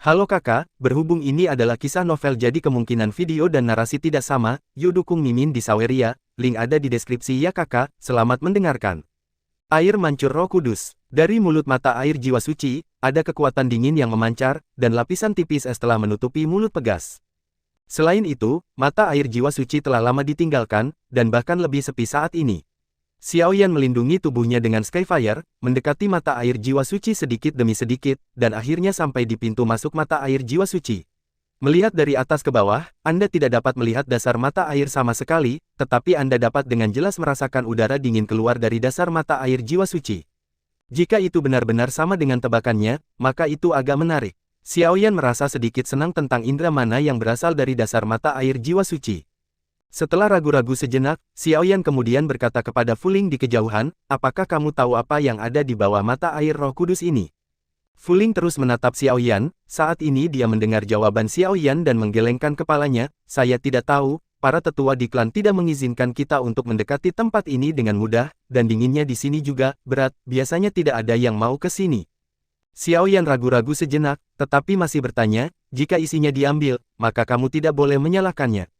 Halo kakak, berhubung ini adalah kisah novel jadi kemungkinan video dan narasi tidak sama, yuk dukung Mimin di Saweria, link ada di deskripsi ya kakak, selamat mendengarkan. Air mancur Roh Kudus. Dari mulut mata air jiwa suci, ada kekuatan dingin yang memancar, dan lapisan tipis es telah menutupi mulut Pegas. Selain itu, mata air jiwa suci telah lama ditinggalkan, dan bahkan lebih sepi saat ini. Xiaoyan melindungi tubuhnya dengan Skyfire, mendekati mata air jiwa suci sedikit demi sedikit, dan akhirnya sampai di pintu masuk mata air jiwa suci. Melihat dari atas ke bawah, Anda tidak dapat melihat dasar mata air sama sekali, tetapi Anda dapat dengan jelas merasakan udara dingin keluar dari dasar mata air jiwa suci. Jika itu benar-benar sama dengan tebakannya, maka itu agak menarik. Xiaoyan merasa sedikit senang tentang indera mana yang berasal dari dasar mata air jiwa suci. Setelah ragu-ragu sejenak, Xiaoyan kemudian berkata kepada Fuling di kejauhan, apakah kamu tahu apa yang ada di bawah mata air Roh Kudus ini? Fuling terus menatap Xiaoyan, saat ini dia mendengar jawaban Xiaoyan dan menggelengkan kepalanya, saya tidak tahu, para tetua di klan tidak mengizinkan kita untuk mendekati tempat ini dengan mudah, dan dinginnya di sini juga berat, biasanya tidak ada yang mau ke sini. Xiaoyan ragu-ragu sejenak, tetapi masih bertanya, jika isinya diambil, maka kamu tidak boleh menyalahkannya.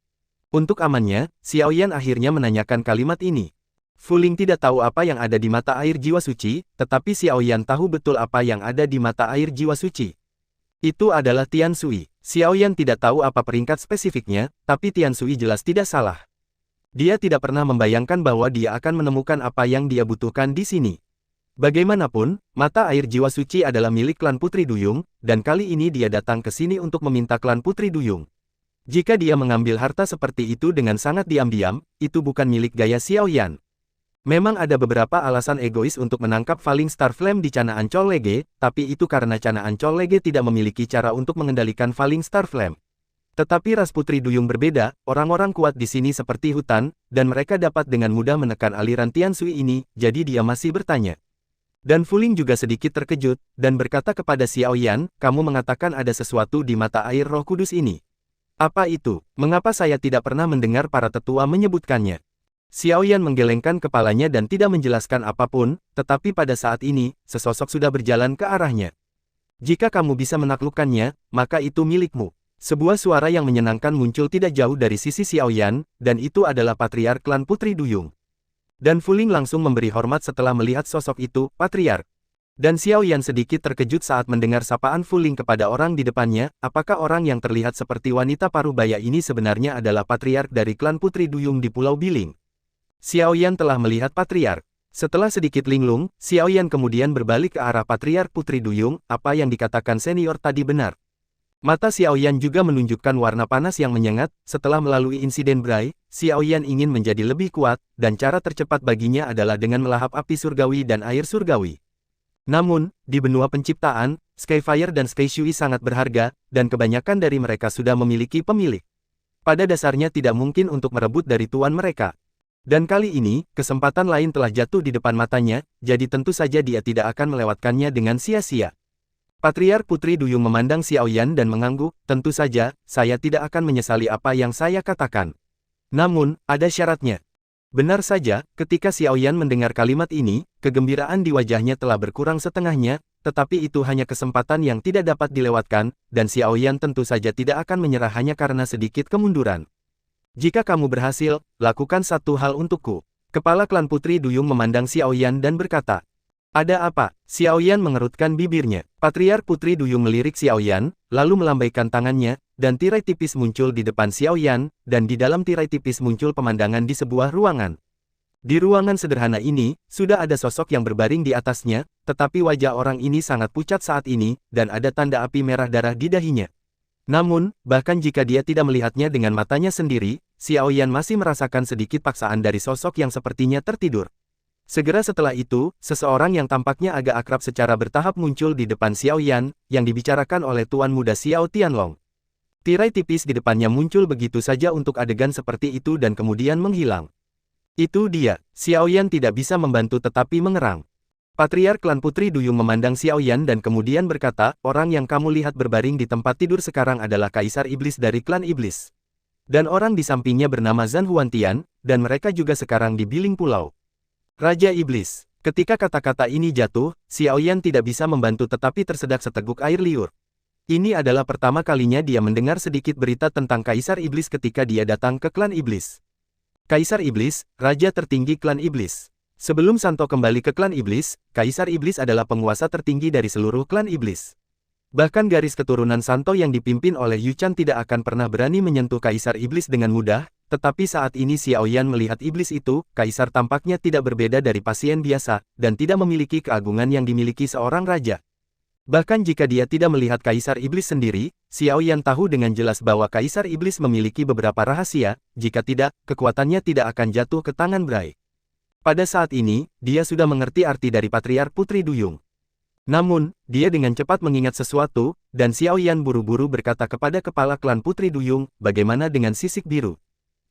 Untuk amannya, Xiaoyan akhirnya menanyakan kalimat ini. Fuling tidak tahu apa yang ada di mata air jiwa suci, tetapi Xiaoyan tahu betul apa yang ada di mata air jiwa suci. Itu adalah Tian Sui. Xiaoyan tidak tahu apa peringkat spesifiknya, tapi Tian Sui jelas tidak salah. Dia tidak pernah membayangkan bahwa dia akan menemukan apa yang dia butuhkan di sini. Bagaimanapun, mata air jiwa suci adalah milik klan Putri Duyung, dan kali ini dia datang ke sini untuk meminta klan Putri Duyung. Jika dia mengambil harta seperti itu dengan sangat diam-diam, itu bukan milik gaya Xiaoyan. Memang ada beberapa alasan egois untuk menangkap Falling Star Flame di Cana Ancol Lege, tapi itu karena Cana Ancol Lege tidak memiliki cara untuk mengendalikan Falling Star Flame. Tetapi ras Putri Duyung berbeda, orang-orang kuat di sini seperti hutan, dan mereka dapat dengan mudah menekan aliran Tian Sui ini, jadi dia masih bertanya. Dan Fuling juga sedikit terkejut, dan berkata kepada Xiaoyan, kamu mengatakan ada sesuatu di mata air Roh Kudus ini. Apa itu? Mengapa saya tidak pernah mendengar para tetua menyebutkannya? Xiaoyan menggelengkan kepalanya dan tidak menjelaskan apapun, tetapi pada saat ini, sesosok sudah berjalan ke arahnya. Jika kamu bisa menaklukkannya, maka itu milikmu. Sebuah suara yang menyenangkan muncul tidak jauh dari sisi Xiaoyan, dan itu adalah Patriark klan Putri Duyung. Dan Fuling langsung memberi hormat setelah melihat sosok itu, Patriark. Dan Xiaoyan sedikit terkejut saat mendengar sapaan Fuling kepada orang di depannya, apakah orang yang terlihat seperti wanita parubaya ini sebenarnya adalah Patriark dari klan Putri Duyung di Pulau Biling. Xiaoyan telah melihat Patriark. Setelah sedikit linglung, Xiaoyan kemudian berbalik ke arah Patriark Putri Duyung, apa yang dikatakan senior tadi benar. Mata Xiaoyan juga menunjukkan warna panas yang menyengat, setelah melalui insiden Brai, Xiaoyan ingin menjadi lebih kuat, dan cara tercepat baginya adalah dengan melahap api surgawi dan air surgawi. Namun, di benua penciptaan, Skyfire dan Sky Shui sangat berharga, dan kebanyakan dari mereka sudah memiliki pemilik. Pada dasarnya tidak mungkin untuk merebut dari tuan mereka. Dan kali ini, kesempatan lain telah jatuh di depan matanya, jadi tentu saja dia tidak akan melewatkannya dengan sia-sia. Patriark Putri Duyung memandang Xiaoyan dan mengangguk, tentu saja, saya tidak akan menyesali apa yang saya katakan. Namun, ada syaratnya. Benar saja, ketika Xiaoyan mendengar kalimat ini, kegembiraan di wajahnya telah berkurang setengahnya, tetapi itu hanya kesempatan yang tidak dapat dilewatkan, dan Xiaoyan tentu saja tidak akan menyerah hanya karena sedikit kemunduran. Jika kamu berhasil, lakukan satu hal untukku. Kepala klan Putri Duyung memandang Xiaoyan dan berkata, ada apa? Xiaoyan mengerutkan bibirnya. Patriark Putri Duyung melirik Xiaoyan, lalu melambaikan tangannya, dan tirai tipis muncul di depan Xiaoyan, dan di dalam tirai tipis muncul pemandangan di sebuah ruangan. Di ruangan sederhana ini, sudah ada sosok yang berbaring di atasnya, tetapi wajah orang ini sangat pucat saat ini, dan ada tanda api merah darah di dahinya. Namun, bahkan jika dia tidak melihatnya dengan matanya sendiri, Xiaoyan masih merasakan sedikit paksaan dari sosok yang sepertinya tertidur. Segera setelah itu, seseorang yang tampaknya agak akrab secara bertahap muncul di depan Xiaoyan, yang dibicarakan oleh Tuan Muda Xiao Tianlong. Tirai tipis di depannya muncul begitu saja untuk adegan seperti itu dan kemudian menghilang. Itu dia, Xiaoyan tidak bisa membantu tetapi mengerang. Patriark klan Putri Duyung memandang Xiaoyan dan kemudian berkata, orang yang kamu lihat berbaring di tempat tidur sekarang adalah Kaisar Iblis dari klan Iblis. Dan orang di sampingnya bernama Zhan Huantian, dan mereka juga sekarang di Biling Pulau. Raja Iblis. Ketika kata-kata ini jatuh, Xiaoyan tidak bisa membantu tetapi tersedak seteguk air liur. Ini adalah pertama kalinya dia mendengar sedikit berita tentang Kaisar Iblis ketika dia datang ke klan Iblis. Kaisar Iblis, Raja tertinggi klan Iblis. Sebelum Santo kembali ke klan Iblis, Kaisar Iblis adalah penguasa tertinggi dari seluruh klan Iblis. Bahkan garis keturunan Santo yang dipimpin oleh Yu Chan tidak akan pernah berani menyentuh Kaisar Iblis dengan mudah, tetapi saat ini Xiao Yan melihat iblis itu, Kaisar tampaknya tidak berbeda dari pasien biasa, dan tidak memiliki keagungan yang dimiliki seorang raja. Bahkan jika dia tidak melihat Kaisar Iblis sendiri, Xiao Yan tahu dengan jelas bahwa Kaisar Iblis memiliki beberapa rahasia, jika tidak, kekuatannya tidak akan jatuh ke tangan Bray. Pada saat ini, dia sudah mengerti arti dari Patriark Putri Duyung. Namun, dia dengan cepat mengingat sesuatu, dan Xiao Yan buru-buru berkata kepada kepala klan Putri Duyung, bagaimana dengan sisik biru?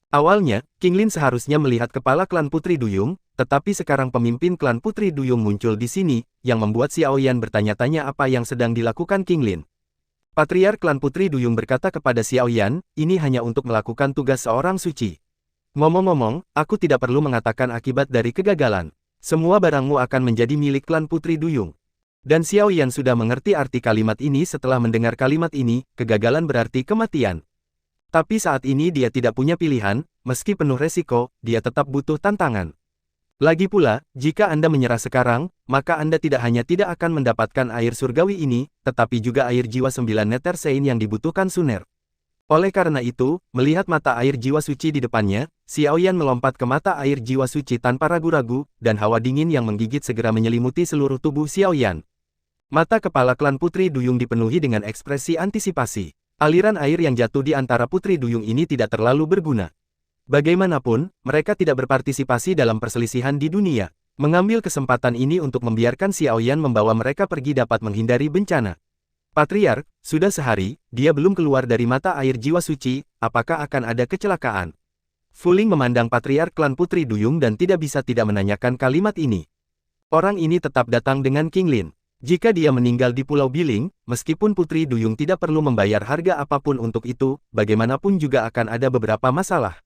Awalnya, King Lin seharusnya melihat kepala klan Putri Duyung, tetapi sekarang pemimpin klan Putri Duyung muncul di sini, yang membuat Xiao Yan bertanya-tanya apa yang sedang dilakukan King Lin. Patriark klan Putri Duyung berkata kepada Xiao Yan, ini hanya untuk melakukan tugas seorang suci. Ngomong-ngomong, aku tidak perlu mengatakan akibat dari kegagalan. Semua barangmu akan menjadi milik klan Putri Duyung. Dan Xiao Yan sudah mengerti arti kalimat ini setelah mendengar kalimat ini, kegagalan berarti kematian. Tapi saat ini dia tidak punya pilihan, meski penuh resiko, dia tetap butuh tantangan. Lagi pula, jika Anda menyerah sekarang, maka Anda tidak hanya tidak akan mendapatkan air surgawi ini, tetapi juga air jiwa 9 neter sein yang dibutuhkan Suner. Oleh karena itu, melihat mata air jiwa suci di depannya, Xiao Yan melompat ke mata air jiwa suci tanpa ragu-ragu, dan hawa dingin yang menggigit segera menyelimuti seluruh tubuh Xiao Yan. Mata kepala klan Putri Duyung dipenuhi dengan ekspresi antisipasi. Aliran air yang jatuh di antara Putri Duyung ini tidak terlalu berguna. Bagaimanapun, mereka tidak berpartisipasi dalam perselisihan di dunia. Mengambil kesempatan ini untuk membiarkan Xiao Yan membawa mereka pergi dapat menghindari bencana. Patriark, sudah sehari, dia belum keluar dari mata air jiwa suci, apakah akan ada kecelakaan? Fu Ling memandang Patriark klan Putri Duyung dan tidak bisa tidak menanyakan kalimat ini. Orang ini tetap datang dengan King Lin. Jika dia meninggal di Pulau Biling, meskipun Putri Duyung tidak perlu membayar harga apapun untuk itu, bagaimanapun juga akan ada beberapa masalah.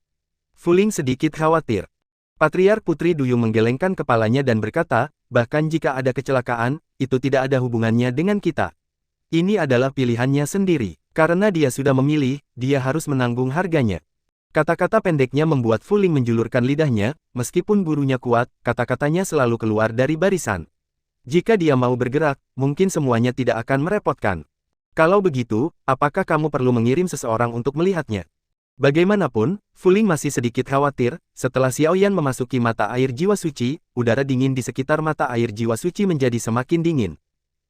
Fu Ling sedikit khawatir. Patriark Putri Duyung menggelengkan kepalanya dan berkata, bahkan jika ada kecelakaan, itu tidak ada hubungannya dengan kita. Ini adalah pilihannya sendiri. Karena dia sudah memilih, dia harus menanggung harganya. Kata-kata pendeknya membuat Fu Ling menjulurkan lidahnya, meskipun gurunya kuat, kata-katanya selalu keluar dari barisan. Jika dia mau bergerak, mungkin semuanya tidak akan merepotkan. Kalau begitu, apakah kamu perlu mengirim seseorang untuk melihatnya? Bagaimanapun, Fu Ling masih sedikit khawatir, setelah Xiao Yan memasuki mata air jiwa suci, udara dingin di sekitar mata air jiwa suci menjadi semakin dingin.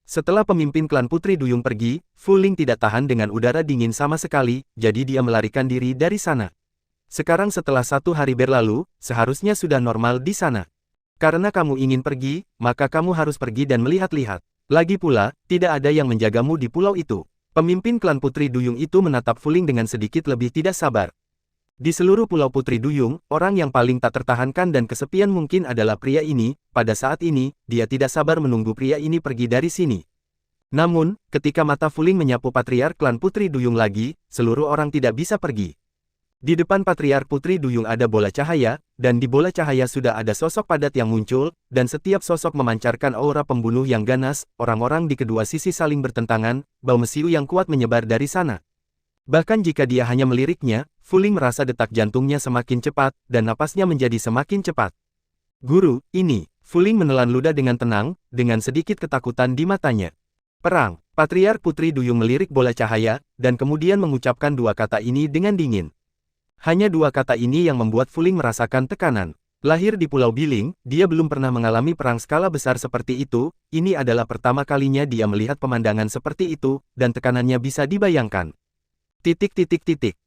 Setelah pemimpin klan Putri Duyung pergi, Fu Ling tidak tahan dengan udara dingin sama sekali, jadi dia melarikan diri dari sana. Sekarang setelah 1 hari berlalu, seharusnya sudah normal di sana. Karena kamu ingin pergi, maka kamu harus pergi dan melihat-lihat. Lagi pula, tidak ada yang menjagamu di pulau itu. Pemimpin klan Putri Duyung itu menatap Fu Ling dengan sedikit lebih tidak sabar. Di seluruh pulau Putri Duyung, orang yang paling tak tertahankan dan kesepian mungkin adalah pria ini. Pada saat ini, dia tidak sabar menunggu pria ini pergi dari sini. Namun, ketika mata Fu Ling menyapu Patriark klan Putri Duyung lagi, seluruh orang tidak bisa pergi. Di depan Patriark Putri Duyung ada bola cahaya, dan di bola cahaya sudah ada sosok padat yang muncul, dan setiap sosok memancarkan aura pembunuh yang ganas, orang-orang di kedua sisi saling bertentangan, bau mesiu yang kuat menyebar dari sana. Bahkan jika dia hanya meliriknya, Fu Ling merasa detak jantungnya semakin cepat, dan napasnya menjadi semakin cepat. Guru, ini, Fu Ling menelan ludah dengan tenang, dengan sedikit ketakutan di matanya. Perang. Patriark Putri Duyung melirik bola cahaya, dan kemudian mengucapkan 2 kata ini dengan dingin. Hanya 2 kata ini yang membuat Fu Ling merasakan tekanan. Lahir di Pulau Biling, dia belum pernah mengalami perang skala besar seperti itu, ini adalah pertama kalinya dia melihat pemandangan seperti itu, dan tekanannya bisa dibayangkan.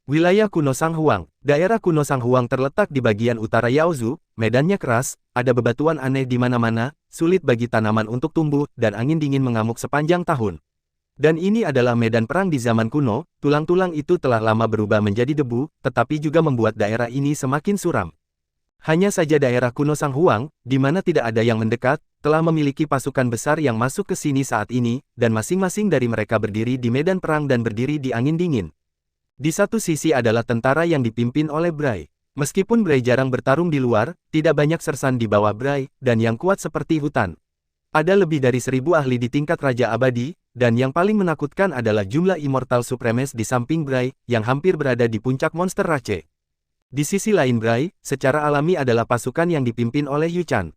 Wilayah kuno Sang Huang. Daerah kuno Sang Huang terletak di bagian utara Yaozu, medannya keras, ada bebatuan aneh di mana-mana, sulit bagi tanaman untuk tumbuh, dan angin dingin mengamuk sepanjang tahun. Dan ini adalah medan perang di zaman kuno, tulang-tulang itu telah lama berubah menjadi debu, tetapi juga membuat daerah ini semakin suram. Hanya saja daerah kuno Sang Huang, di mana tidak ada yang mendekat, telah memiliki pasukan besar yang masuk ke sini saat ini, dan masing-masing dari mereka berdiri di medan perang dan berdiri di angin dingin. Di satu sisi adalah tentara yang dipimpin oleh Bray. Meskipun Bray jarang bertarung di luar, tidak banyak sersan di bawah Bray, dan yang kuat seperti hutan. Ada lebih dari 1000 ahli di tingkat Raja Abadi, dan yang paling menakutkan adalah jumlah Immortal Supremes di samping Bray, yang hampir berada di puncak monster race. Di sisi lain Bray, secara alami adalah pasukan yang dipimpin oleh Yu Chan.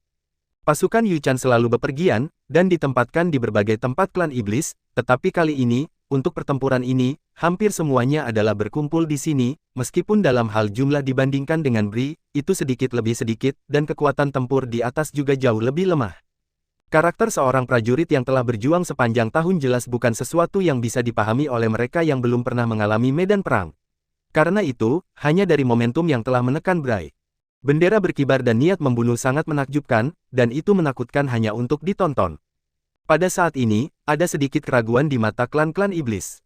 Pasukan Yu Chan selalu bepergian, dan ditempatkan di berbagai tempat klan iblis, tetapi kali ini, untuk pertempuran ini, hampir semuanya adalah berkumpul di sini, meskipun dalam hal jumlah dibandingkan dengan Bri, itu sedikit lebih sedikit, dan kekuatan tempur di atas juga jauh lebih lemah. Karakter seorang prajurit yang telah berjuang sepanjang tahun jelas bukan sesuatu yang bisa dipahami oleh mereka yang belum pernah mengalami medan perang. Karena itu, hanya dari momentum yang telah menekan Bray. Bendera berkibar dan niat membunuh sangat menakjubkan, dan itu menakutkan hanya untuk ditonton. Pada saat ini, ada sedikit keraguan di mata klan-klan iblis.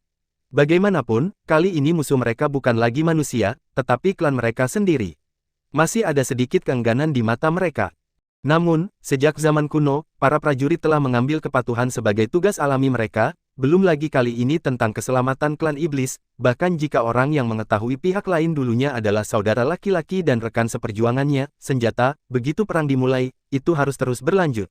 Bagaimanapun, kali ini musuh mereka bukan lagi manusia, tetapi klan mereka sendiri. Masih ada sedikit keengganan di mata mereka. Namun, sejak zaman kuno, para prajurit telah mengambil kepatuhan sebagai tugas alami mereka, belum lagi kali ini tentang keselamatan klan iblis, bahkan jika orang yang mengetahui pihak lain dulunya adalah saudara laki-laki dan rekan seperjuangannya, senjata, begitu perang dimulai, itu harus terus berlanjut.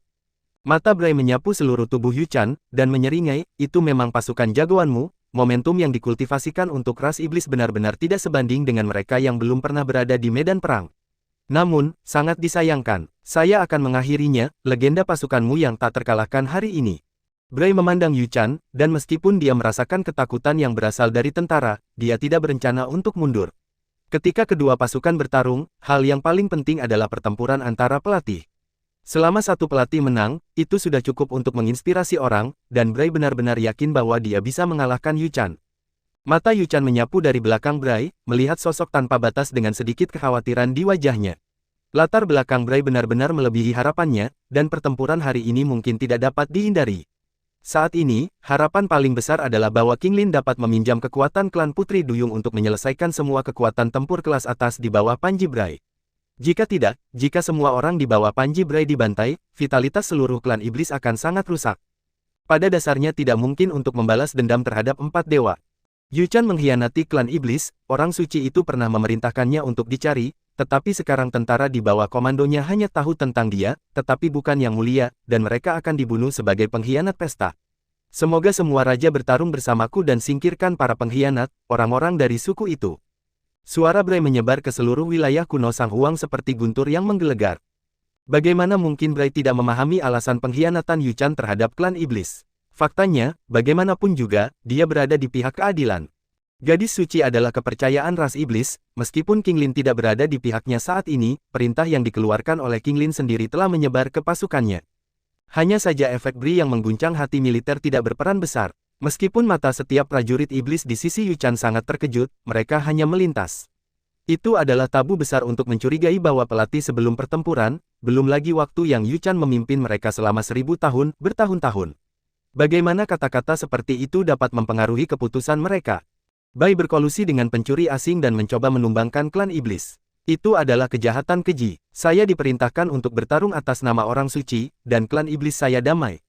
Mata Bray menyapu seluruh tubuh Yu Chan, dan menyeringai, itu memang pasukan jagoanmu, momentum yang dikultivasikan untuk ras iblis benar-benar tidak sebanding dengan mereka yang belum pernah berada di medan perang. Namun, sangat disayangkan, saya akan mengakhirinya, legenda pasukanmu yang tak terkalahkan hari ini. Bray memandang Yu Chan, dan meskipun dia merasakan ketakutan yang berasal dari tentara, dia tidak berencana untuk mundur. Ketika kedua pasukan bertarung, hal yang paling penting adalah pertempuran antara pelatih. Selama satu pelatih menang, itu sudah cukup untuk menginspirasi orang, dan Bray benar-benar yakin bahwa dia bisa mengalahkan Yu Chan. Mata Yu Chan menyapu dari belakang Bray, melihat sosok tanpa batas dengan sedikit kekhawatiran di wajahnya. Latar belakang Bray benar-benar melebihi harapannya, dan pertempuran hari ini mungkin tidak dapat dihindari. Saat ini, harapan paling besar adalah bahwa King Lin dapat meminjam kekuatan klan Putri Duyung untuk menyelesaikan semua kekuatan tempur kelas atas di bawah Panji Bray. Jika tidak, jika semua orang di bawah Panji Bray dibantai, vitalitas seluruh klan iblis akan sangat rusak. Pada dasarnya tidak mungkin untuk membalas dendam terhadap 4 dewa. Yu Chan mengkhianati klan iblis, orang suci itu pernah memerintahkannya untuk dicari, tetapi sekarang tentara di bawah komandonya hanya tahu tentang dia, tetapi bukan yang mulia, dan mereka akan dibunuh sebagai pengkhianat pesta. Semoga semua raja bertarung bersamaku dan singkirkan para pengkhianat, orang-orang dari suku itu. Suara Bray menyebar ke seluruh wilayah kuno Sang Huang seperti guntur yang menggelegar. Bagaimana mungkin Bray tidak memahami alasan pengkhianatan Yu Chan terhadap klan iblis? Faktanya, bagaimanapun juga, dia berada di pihak keadilan. Gadis suci adalah kepercayaan ras iblis, meskipun King Lin tidak berada di pihaknya saat ini, perintah yang dikeluarkan oleh King Lin sendiri telah menyebar ke pasukannya. Hanya saja efek Bri yang mengguncang hati militer tidak berperan besar. Meskipun mata setiap prajurit iblis di sisi Yu Chan sangat terkejut, mereka hanya melintas. Itu adalah tabu besar untuk mencurigai bahwa pelatih sebelum pertempuran, belum lagi waktu yang Yu Chan memimpin mereka selama 1000 tahun, bertahun-tahun. Bagaimana kata-kata seperti itu dapat mempengaruhi keputusan mereka? Bai berkolusi dengan pencuri asing dan mencoba menumbangkan klan iblis. Itu adalah kejahatan keji. Saya diperintahkan untuk bertarung atas nama orang suci, dan klan iblis saya damai.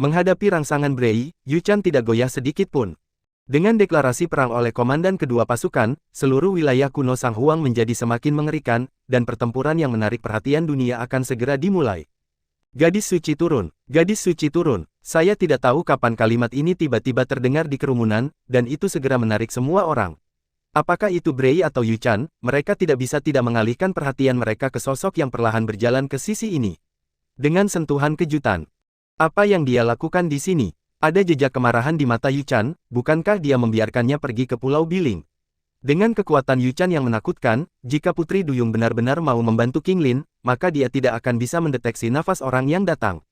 Menghadapi rangsangan Bray, Yu Chan tidak goyah sedikit pun. Dengan deklarasi perang oleh komandan kedua pasukan, seluruh wilayah kuno Sang Huang menjadi semakin mengerikan, dan pertempuran yang menarik perhatian dunia akan segera dimulai. Gadis suci turun, gadis suci turun. Saya tidak tahu kapan kalimat ini tiba-tiba terdengar di kerumunan, dan itu segera menarik semua orang. Apakah itu Bray atau Yu Chan, mereka tidak bisa tidak mengalihkan perhatian mereka ke sosok yang perlahan berjalan ke sisi ini. Dengan sentuhan kejutan. Apa yang dia lakukan di sini? Ada jejak kemarahan di mata Yu Chan, bukankah dia membiarkannya pergi ke Pulau Biling? Dengan kekuatan Yu Chan yang menakutkan, jika Putri Duyung benar-benar mau membantu King Lin, maka dia tidak akan bisa mendeteksi nafas orang yang datang.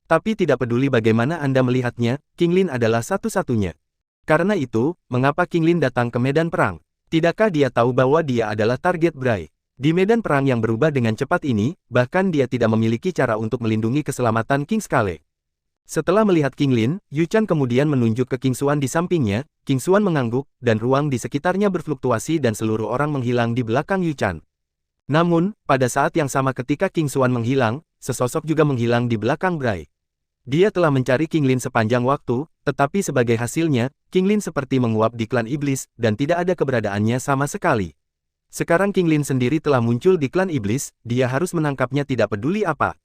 Tapi tidak peduli bagaimana Anda melihatnya, King Lin adalah satu-satunya. Karena itu, mengapa King Lin datang ke medan perang? Tidakkah dia tahu bahwa dia adalah target Bray? Di medan perang yang berubah dengan cepat ini, bahkan dia tidak memiliki cara untuk melindungi keselamatan King Skale. Setelah melihat King Lin, Yu Chan kemudian menunjuk ke King Xuan di sampingnya, King Xuan mengangguk, dan ruang di sekitarnya berfluktuasi dan seluruh orang menghilang di belakang Yu Chan. Namun, pada saat yang sama ketika King Xuan menghilang, sesosok juga menghilang di belakang Bray. Dia telah mencari King Lin sepanjang waktu, tetapi sebagai hasilnya, King Lin seperti menguap di klan iblis, dan tidak ada keberadaannya sama sekali. Sekarang King Lin sendiri telah muncul di klan iblis, dia harus menangkapnya tidak peduli apa.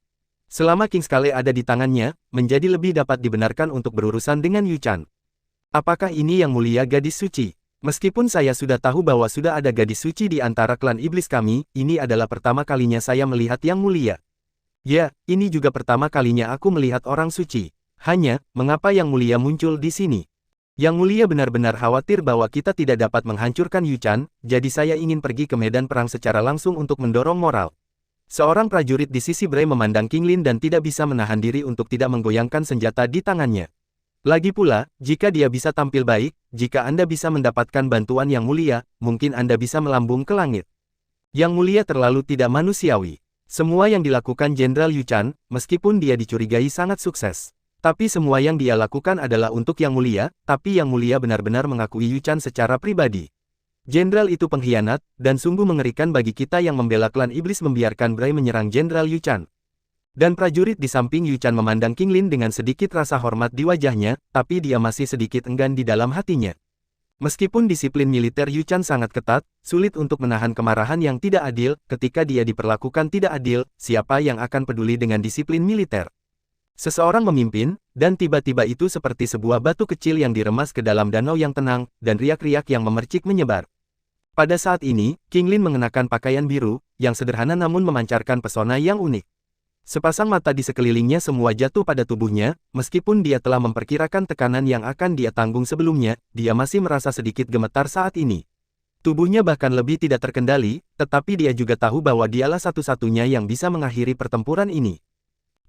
Selama King Scale ada di tangannya, menjadi lebih dapat dibenarkan untuk berurusan dengan Yu Chan. Apakah ini yang mulia gadis suci? Meskipun saya sudah tahu bahwa sudah ada gadis suci di antara klan iblis kami, ini adalah pertama kalinya saya melihat yang mulia. Ya, ini juga pertama kalinya aku melihat orang suci. Hanya, mengapa yang mulia muncul di sini? Yang mulia benar-benar khawatir bahwa kita tidak dapat menghancurkan Yu Chan, jadi saya ingin pergi ke medan perang secara langsung untuk mendorong moral. Seorang prajurit di sisi Bray memandang King Lin dan tidak bisa menahan diri untuk tidak menggoyangkan senjata di tangannya. Lagi pula, jika dia bisa tampil baik, jika Anda bisa mendapatkan bantuan yang mulia, mungkin Anda bisa melambung ke langit. Yang mulia terlalu tidak manusiawi. Semua yang dilakukan Jenderal Yu Chan, meskipun dia dicurigai sangat sukses. Tapi semua yang dia lakukan adalah untuk yang mulia, tapi yang mulia benar-benar mengakui Yu Chan secara pribadi. Jenderal itu pengkhianat, dan sungguh mengerikan bagi kita yang membela klan iblis membiarkan Bray menyerang Jenderal Yu Chan. Dan prajurit di samping Yu Chan memandang King Lin dengan sedikit rasa hormat di wajahnya, tapi dia masih sedikit enggan di dalam hatinya. Meskipun disiplin militer Yu Chan sangat ketat, sulit untuk menahan kemarahan yang tidak adil, ketika dia diperlakukan tidak adil, siapa yang akan peduli dengan disiplin militer? Seseorang memimpin, dan tiba-tiba itu seperti sebuah batu kecil yang diremas ke dalam danau yang tenang, dan riak-riak yang memercik menyebar. Pada saat ini, King Lin mengenakan pakaian biru, yang sederhana namun memancarkan pesona yang unik. Sepasang mata di sekelilingnya semua jatuh pada tubuhnya, meskipun dia telah memperkirakan tekanan yang akan dia tanggung sebelumnya, dia masih merasa sedikit gemetar saat ini. Tubuhnya bahkan lebih tidak terkendali, tetapi dia juga tahu bahwa dialah satu-satunya yang bisa mengakhiri pertempuran ini.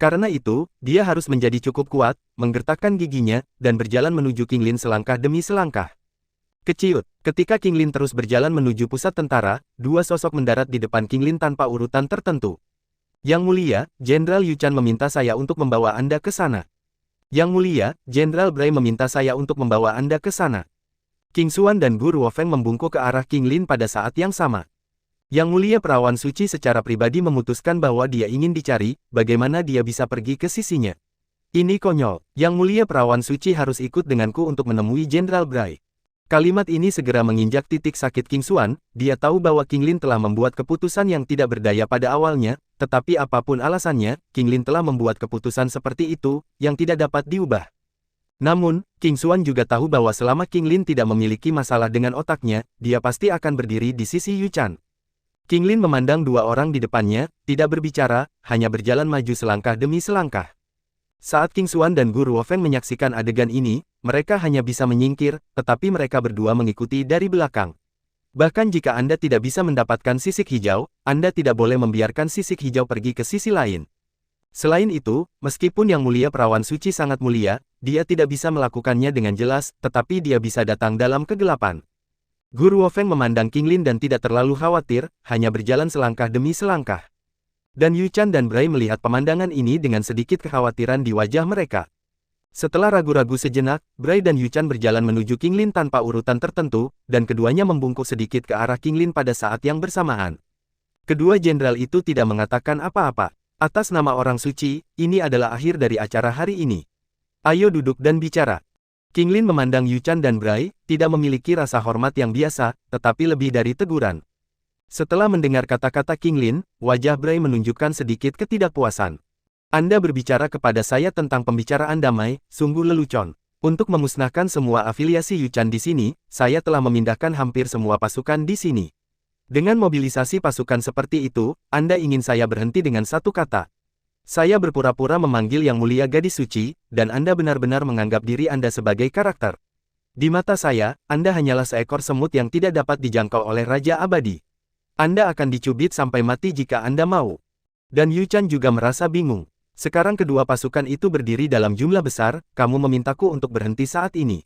Karena itu, dia harus menjadi cukup kuat, menggertakkan giginya, dan berjalan menuju King Lin selangkah demi selangkah. Keciut, ketika King Lin terus berjalan menuju pusat tentara, dua sosok mendarat di depan King Lin tanpa urutan tertentu. Yang mulia, Jenderal Yu Chan meminta saya untuk membawa Anda ke sana. Yang mulia, Jenderal Bray meminta saya untuk membawa Anda ke sana. King Xuan dan Gu Ruofeng membungkuk ke arah King Lin pada saat yang sama. Yang mulia perawan suci secara pribadi memutuskan bahwa dia ingin dicari, bagaimana dia bisa pergi ke sisinya. Ini konyol, Yang mulia perawan suci harus ikut denganku untuk menemui Jenderal Bray. Kalimat ini segera menginjak titik sakit King Xuan, dia tahu bahwa King Lin telah membuat keputusan yang tidak berdaya pada awalnya, tetapi apapun alasannya, King Lin telah membuat keputusan seperti itu, yang tidak dapat diubah. Namun, King Xuan juga tahu bahwa selama King Lin tidak memiliki masalah dengan otaknya, dia pasti akan berdiri di sisi Yu Chan. King Lin memandang dua orang di depannya, tidak berbicara, hanya berjalan maju selangkah demi selangkah. Saat King Xuan dan Gu Ruofeng menyaksikan adegan ini, mereka hanya bisa menyingkir, tetapi mereka berdua mengikuti dari belakang. Bahkan jika Anda tidak bisa mendapatkan sisik hijau, Anda tidak boleh membiarkan sisik hijau pergi ke sisi lain. Selain itu, meskipun Yang mulia perawan suci sangat mulia, dia tidak bisa melakukannya dengan jelas, tetapi dia bisa datang dalam kegelapan. Gu Ruofeng memandang King Lin dan tidak terlalu khawatir, hanya berjalan selangkah demi selangkah. Dan Yu Chan dan Bray melihat pemandangan ini dengan sedikit kekhawatiran di wajah mereka. Setelah ragu-ragu sejenak, Bray dan Yu Chan berjalan menuju King Lin tanpa urutan tertentu, dan keduanya membungkuk sedikit ke arah King Lin pada saat yang bersamaan. Kedua jenderal itu tidak mengatakan apa-apa. Atas nama orang suci, ini adalah akhir dari acara hari ini. Ayo duduk dan bicara. King Lin memandang Yu Chan dan Bray, tidak memiliki rasa hormat yang biasa, tetapi lebih dari teguran. Setelah mendengar kata-kata King Lin, wajah Bray menunjukkan sedikit ketidakpuasan. Anda berbicara kepada saya tentang pembicaraan damai, sungguh lelucon. Untuk memusnahkan semua afiliasi Yu Chan di sini, saya telah memindahkan hampir semua pasukan di sini. Dengan mobilisasi pasukan seperti itu, Anda ingin saya berhenti dengan satu kata. Saya berpura-pura memanggil Yang Mulia Gadis Suci, dan Anda benar-benar menganggap diri Anda sebagai karakter. Di mata saya, Anda hanyalah seekor semut yang tidak dapat dijangkau oleh Raja Abadi. Anda akan dicubit sampai mati jika Anda mau. Dan Yu Chan juga merasa bingung. Sekarang kedua pasukan itu berdiri dalam jumlah besar, kamu memintaku untuk berhenti saat ini.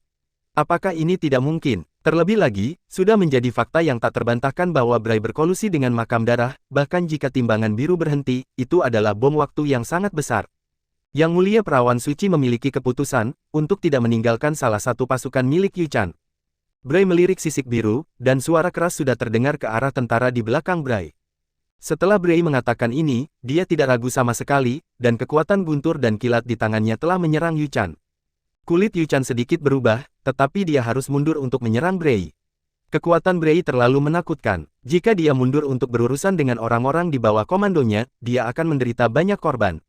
Apakah ini tidak mungkin? Terlebih lagi, sudah menjadi fakta yang tak terbantahkan bahwa Bray berkolusi dengan makam darah, bahkan jika timbangan biru berhenti, itu adalah bom waktu yang sangat besar. Yang mulia perawan suci memiliki keputusan, untuk tidak meninggalkan salah satu pasukan milik Yu Chan. Bray melirik sisik biru, dan suara keras sudah terdengar ke arah tentara di belakang Bray. Setelah Bray mengatakan ini, dia tidak ragu sama sekali, dan kekuatan guntur dan kilat di tangannya telah menyerang Yu Chan. Kulit Yu Chan sedikit berubah, tetapi dia harus mundur untuk menyerang Bray. Kekuatan Bray terlalu menakutkan. Jika dia mundur untuk berurusan dengan orang-orang di bawah komandonya, dia akan menderita banyak korban.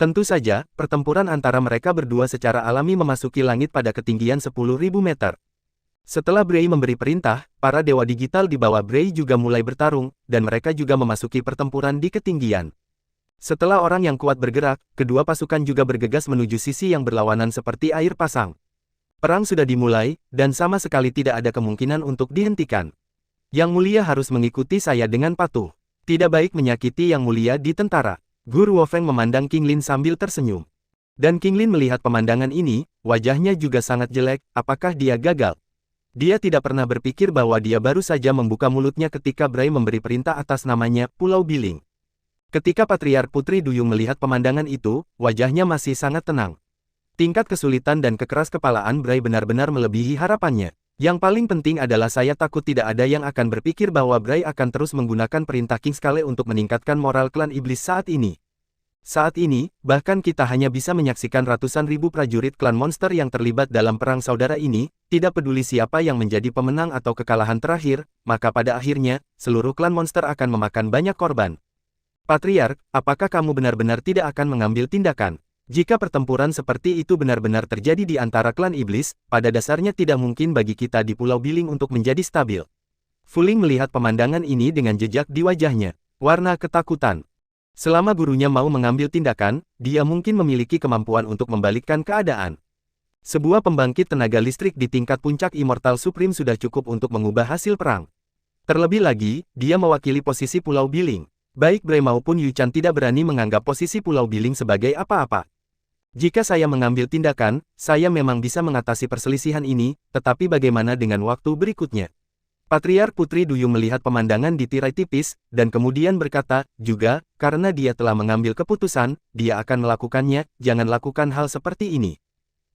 Tentu saja, pertempuran antara mereka berdua secara alami memasuki langit pada ketinggian 10.000 meter. Setelah Bray memberi perintah, para dewa digital di bawah Bray juga mulai bertarung, dan mereka juga memasuki pertempuran di ketinggian. Setelah orang yang kuat bergerak, kedua pasukan juga bergegas menuju sisi yang berlawanan seperti air pasang. Perang sudah dimulai, dan sama sekali tidak ada kemungkinan untuk dihentikan. Yang mulia harus mengikuti saya dengan patuh. Tidak baik menyakiti yang mulia di tentara. Guru Wofeng memandang King Lin sambil tersenyum. Dan King Lin melihat pemandangan ini, wajahnya juga sangat jelek, apakah dia gagal? Dia tidak pernah berpikir bahwa dia baru saja membuka mulutnya ketika Bray memberi perintah atas namanya, Pulau Biling. Ketika Patriark Putri Duyung melihat pemandangan itu, wajahnya masih sangat tenang. Tingkat kesulitan dan kekeras kepalaan Bray benar-benar melebihi harapannya. Yang paling penting adalah saya takut tidak ada yang akan berpikir bahwa Bray akan terus menggunakan perintah Kingskale untuk meningkatkan moral klan iblis saat ini. Saat ini, bahkan kita hanya bisa menyaksikan ratusan ribu prajurit klan monster yang terlibat dalam perang saudara ini, tidak peduli siapa yang menjadi pemenang atau kekalahan terakhir, maka pada akhirnya, seluruh klan monster akan memakan banyak korban. Patriark, apakah kamu benar-benar tidak akan mengambil tindakan? Jika pertempuran seperti itu benar-benar terjadi di antara klan iblis, pada dasarnya tidak mungkin bagi kita di Pulau Biling untuk menjadi stabil. Fuling melihat pemandangan ini dengan jejak di wajahnya, warna ketakutan. Selama gurunya mau mengambil tindakan, dia mungkin memiliki kemampuan untuk membalikkan keadaan. Sebuah pembangkit tenaga listrik di tingkat puncak Immortal Supreme sudah cukup untuk mengubah hasil perang. Terlebih lagi, dia mewakili posisi Pulau Biling. Baik Bray maupun Yu Chan tidak berani menganggap posisi Pulau Biling sebagai apa-apa. Jika saya mengambil tindakan, saya memang bisa mengatasi perselisihan ini, tetapi bagaimana dengan waktu berikutnya? Patriark Putri Duyung melihat pemandangan di tirai tipis, dan kemudian berkata, juga, karena dia telah mengambil keputusan, dia akan melakukannya, jangan lakukan hal seperti ini.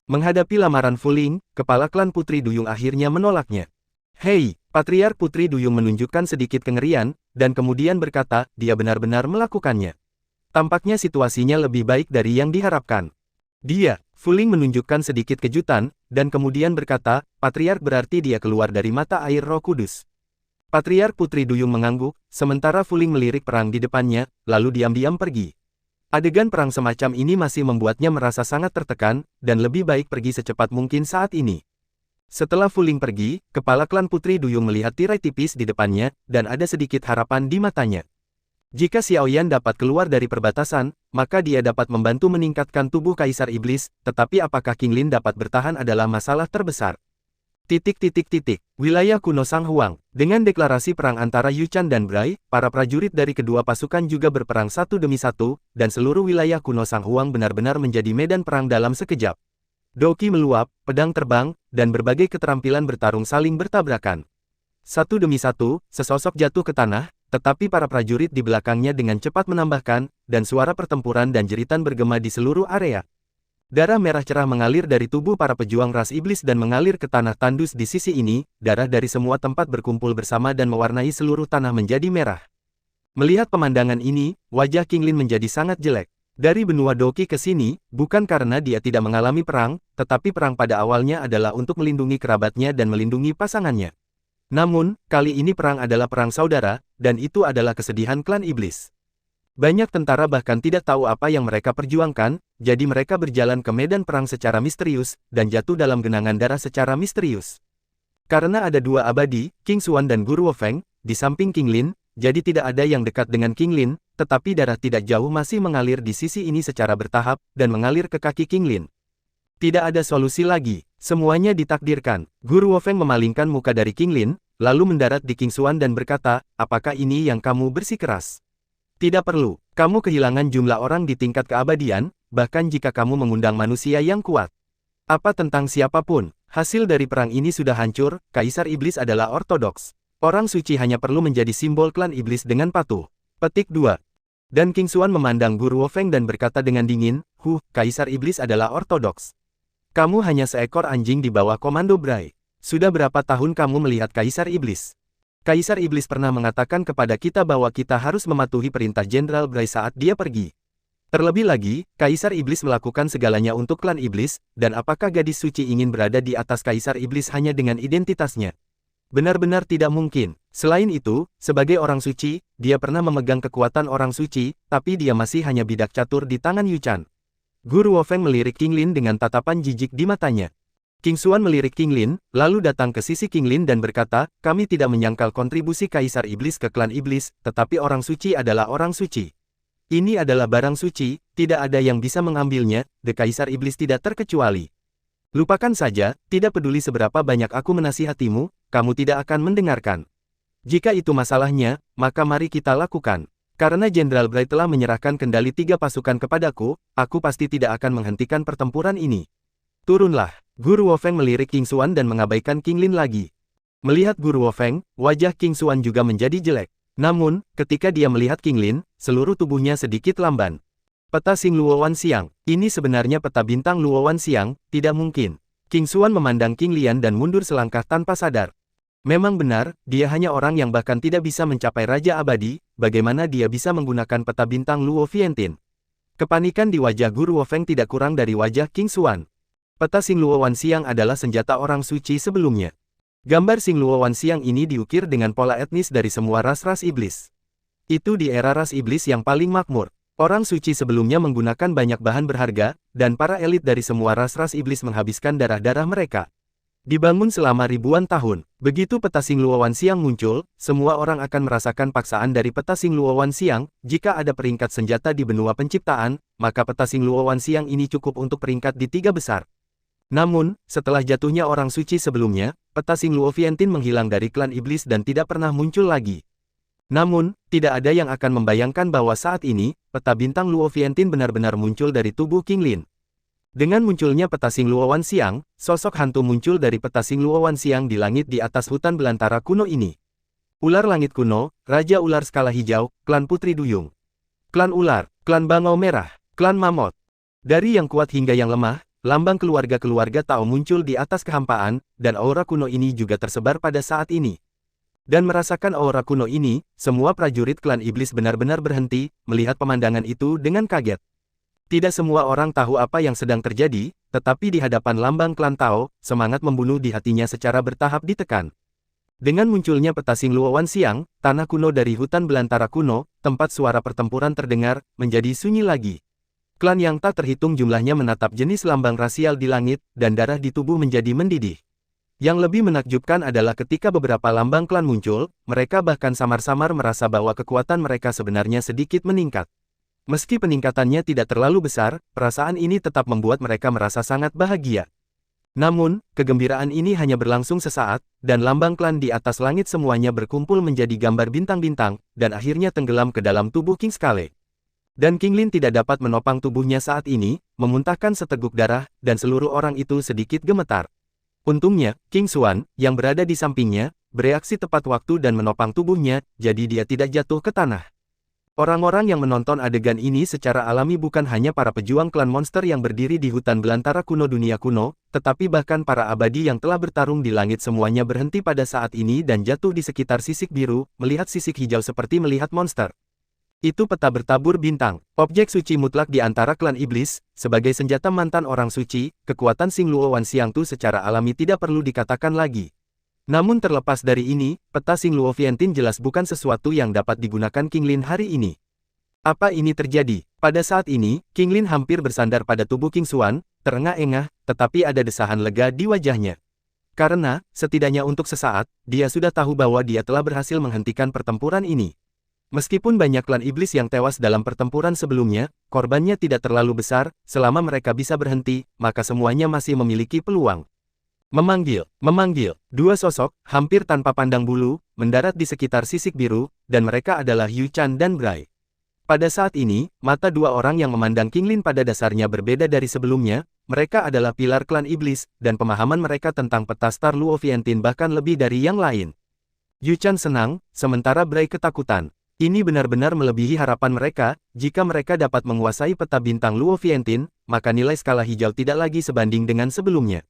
Menghadapi lamaran Fuling, kepala klan Putri Duyung akhirnya menolaknya. Hei, Patriark Putri Duyung menunjukkan sedikit kengerian, dan kemudian berkata, dia benar-benar melakukannya. Tampaknya situasinya lebih baik dari yang diharapkan. Dia, Fuling menunjukkan sedikit kejutan, dan kemudian berkata, Patriark berarti dia keluar dari mata air Roh Kudus. Patriark Putri Duyung mengangguk, sementara Fuling melirik perang di depannya, lalu diam-diam pergi. Adegan perang semacam ini masih membuatnya merasa sangat tertekan, dan lebih baik pergi secepat mungkin saat ini. Setelah Fuling pergi, kepala klan Putri Duyung melihat tirai tipis di depannya, dan ada sedikit harapan di matanya. Jika Xiaoyan dapat keluar dari perbatasan, maka dia dapat membantu meningkatkan tubuh Kaisar Iblis, tetapi apakah King Lin dapat bertahan adalah masalah terbesar. Wilayah kuno Sang Huang. Dengan deklarasi perang antara Yu Chan dan Bray, para prajurit dari kedua pasukan juga berperang satu demi satu, dan seluruh wilayah kuno Sang Huang benar-benar menjadi medan perang dalam sekejap. Doki meluap, pedang terbang, dan berbagai keterampilan bertarung saling bertabrakan. Satu demi satu, sesosok jatuh ke tanah, tetapi para prajurit di belakangnya dengan cepat menambahkan, dan suara pertempuran dan jeritan bergema di seluruh area. Darah merah cerah mengalir dari tubuh para pejuang ras iblis dan mengalir ke tanah tandus di sisi ini, darah dari semua tempat berkumpul bersama dan mewarnai seluruh tanah menjadi merah. Melihat pemandangan ini, wajah King Lin menjadi sangat jelek. Dari benua Doki ke sini, bukan karena dia tidak mengalami perang, tetapi perang pada awalnya adalah untuk melindungi kerabatnya dan melindungi pasangannya. Namun, kali ini perang adalah perang saudara, dan itu adalah kesedihan klan iblis. Banyak tentara bahkan tidak tahu apa yang mereka perjuangkan, jadi mereka berjalan ke medan perang secara misterius, dan jatuh dalam genangan darah secara misterius. Karena ada dua abadi, King Xuan dan Guru Wofeng, di samping King Lin, jadi tidak ada yang dekat dengan King Lin, tetapi darah tidak jauh masih mengalir di sisi ini secara bertahap, dan mengalir ke kaki King Lin. Tidak ada solusi lagi, semuanya ditakdirkan. Guru Wofeng memalingkan muka dari King Lin, lalu mendarat di King Xuan dan berkata, apakah ini yang kamu bersikeras? Tidak perlu, kamu kehilangan jumlah orang di tingkat keabadian, bahkan jika kamu mengundang manusia yang kuat. Apa tentang siapapun, hasil dari perang ini sudah hancur, Kaisar Iblis adalah ortodoks. Orang suci hanya perlu menjadi simbol klan iblis dengan patuh. Petik 2. Dan King Xuan memandang Guru Wofeng dan berkata dengan dingin, Kaisar Iblis adalah ortodoks. Kamu hanya seekor anjing di bawah komando Bray. Sudah berapa tahun kamu melihat Kaisar Iblis? Kaisar Iblis pernah mengatakan kepada kita bahwa kita harus mematuhi perintah Jenderal Bray saat dia pergi. Terlebih lagi, Kaisar Iblis melakukan segalanya untuk klan Iblis, dan apakah gadis suci ingin berada di atas Kaisar Iblis hanya dengan identitasnya? Benar-benar tidak mungkin. Selain itu, sebagai orang suci, dia pernah memegang kekuatan orang suci, tapi dia masih hanya bidak catur di tangan Yu Chan. Guru Wofeng melirik King Lin dengan tatapan jijik di matanya. King Xuan melirik King Lin, lalu datang ke sisi King Lin dan berkata, kami tidak menyangkal kontribusi Kaisar Iblis ke klan Iblis, tetapi orang suci adalah orang suci. Ini adalah barang suci, tidak ada yang bisa mengambilnya, The Kaisar Iblis tidak terkecuali. Lupakan saja, tidak peduli seberapa banyak aku menasihatimu, kamu tidak akan mendengarkan. Jika itu masalahnya, maka mari kita lakukan. Karena Jenderal Bright telah menyerahkan kendali 3 pasukan kepadaku, aku pasti tidak akan menghentikan pertempuran ini. Turunlah. Guru Wofeng melirik King Xuan dan mengabaikan King Lin lagi. Melihat Guru Wofeng, wajah King Xuan juga menjadi jelek. Namun, ketika dia melihat King Lin, seluruh tubuhnya sedikit lamban. Peta Xing Luo Wanxiang, ini sebenarnya peta bintang Luo Wanxiang, tidak mungkin. King Xuan memandang King Lian dan mundur selangkah tanpa sadar. Memang benar, dia hanya orang yang bahkan tidak bisa mencapai Raja Abadi, bagaimana dia bisa menggunakan peta bintang Luo Fientin. Kepanikan di wajah Guru Wofeng tidak kurang dari wajah King Xuan. Peta Xing Luo Wanxiang adalah senjata orang suci sebelumnya. Gambar Xing Luo Wanxiang ini diukir dengan pola etnis dari semua ras-ras iblis. Itu di era ras iblis yang paling makmur. Orang suci sebelumnya menggunakan banyak bahan berharga, dan para elit dari semua ras-ras iblis menghabiskan darah-darah mereka. Dibangun selama ribuan tahun. Begitu peta Xing Luo Wanxiang muncul, semua orang akan merasakan paksaan dari peta Xing Luo Wanxiang. Jika ada peringkat senjata di benua penciptaan, maka peta Xing Luo Wanxiang ini cukup untuk peringkat di 3 besar. Namun, setelah jatuhnya orang suci sebelumnya, peta Xing Luo Fientin menghilang dari klan iblis dan tidak pernah muncul lagi. Namun, tidak ada yang akan membayangkan bahwa saat ini, peta bintang Luo Fientin benar-benar muncul dari tubuh King Lin. Dengan munculnya peta Xing Luo Wanxiang, sosok hantu muncul dari peta Xing Luo Wanxiang di langit di atas hutan belantara kuno ini. Ular langit kuno, Raja Ular Skala Hijau, klan Putri Duyung. Klan Ular, klan Bangau Merah, klan Mammoth. Dari yang kuat hingga yang lemah, lambang keluarga-keluarga Tao muncul di atas kehampaan, dan aura kuno ini juga tersebar pada saat ini. Dan merasakan aura kuno ini, semua prajurit klan iblis benar-benar berhenti, melihat pemandangan itu dengan kaget. Tidak semua orang tahu apa yang sedang terjadi, tetapi di hadapan lambang klan Tao, semangat membunuh di hatinya secara bertahap ditekan. Dengan munculnya peta Xing Luo Wanxiang, tanah kuno dari hutan belantara kuno, tempat suara pertempuran terdengar, menjadi sunyi lagi. Klan yang tak terhitung jumlahnya menatap jenis lambang rasial di langit, dan darah di tubuh menjadi mendidih. Yang lebih menakjubkan adalah ketika beberapa lambang klan muncul, mereka bahkan samar-samar merasa bahwa kekuatan mereka sebenarnya sedikit meningkat. Meski peningkatannya tidak terlalu besar, perasaan ini tetap membuat mereka merasa sangat bahagia. Namun, kegembiraan ini hanya berlangsung sesaat, dan lambang klan di atas langit semuanya berkumpul menjadi gambar bintang-bintang, dan akhirnya tenggelam ke dalam tubuh King Skale. Dan King Lin tidak dapat menopang tubuhnya saat ini, memuntahkan seteguk darah, dan seluruh orang itu sedikit gemetar. Untungnya, King Xuan, yang berada di sampingnya, bereaksi tepat waktu dan menopang tubuhnya, jadi dia tidak jatuh ke tanah. Orang-orang yang menonton adegan ini secara alami bukan hanya para pejuang klan monster yang berdiri di hutan belantara kuno dunia kuno, tetapi bahkan para abadi yang telah bertarung di langit semuanya berhenti pada saat ini dan jatuh di sekitar sisik biru, melihat sisik hijau seperti melihat monster. Itu peta bertabur bintang, objek suci mutlak di antara klan iblis, sebagai senjata mantan orang suci, kekuatan Xing Luo Wanxiang Tu secara alami tidak perlu dikatakan lagi. Namun terlepas dari ini, peta Xing Luo Fientin jelas bukan sesuatu yang dapat digunakan King Lin hari ini. Apa ini terjadi? Pada saat ini, King Lin hampir bersandar pada tubuh King Xuan, terengah-engah, tetapi ada desahan lega di wajahnya. Karena, setidaknya untuk sesaat, dia sudah tahu bahwa dia telah berhasil menghentikan pertempuran ini. Meskipun banyak klan iblis yang tewas dalam pertempuran sebelumnya, korbannya tidak terlalu besar, selama mereka bisa berhenti, maka semuanya masih memiliki peluang. Memanggil. Dua sosok, hampir tanpa pandang bulu, mendarat di sekitar sisik biru, dan mereka adalah Yu Chan dan Bray. Pada saat ini, mata dua orang yang memandang King Lin pada dasarnya berbeda dari sebelumnya, mereka adalah pilar klan iblis, dan pemahaman mereka tentang peta Star Luo Fientin bahkan lebih dari yang lain. Yu Chan senang, sementara Bray ketakutan. Ini benar-benar melebihi harapan mereka, jika mereka dapat menguasai peta bintang Luo Fientin, maka nilai skala hijau tidak lagi sebanding dengan sebelumnya.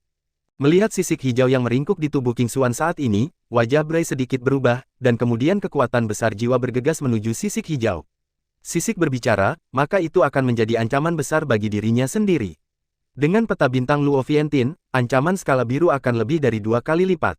Melihat sisik hijau yang meringkuk di tubuh King Xuan saat ini, wajah Bray sedikit berubah, dan kemudian kekuatan besar jiwa bergegas menuju sisik hijau. Sisik berbicara, maka itu akan menjadi ancaman besar bagi dirinya sendiri. Dengan peta bintang Luo Fientin, ancaman skala biru akan lebih dari 2 kali lipat.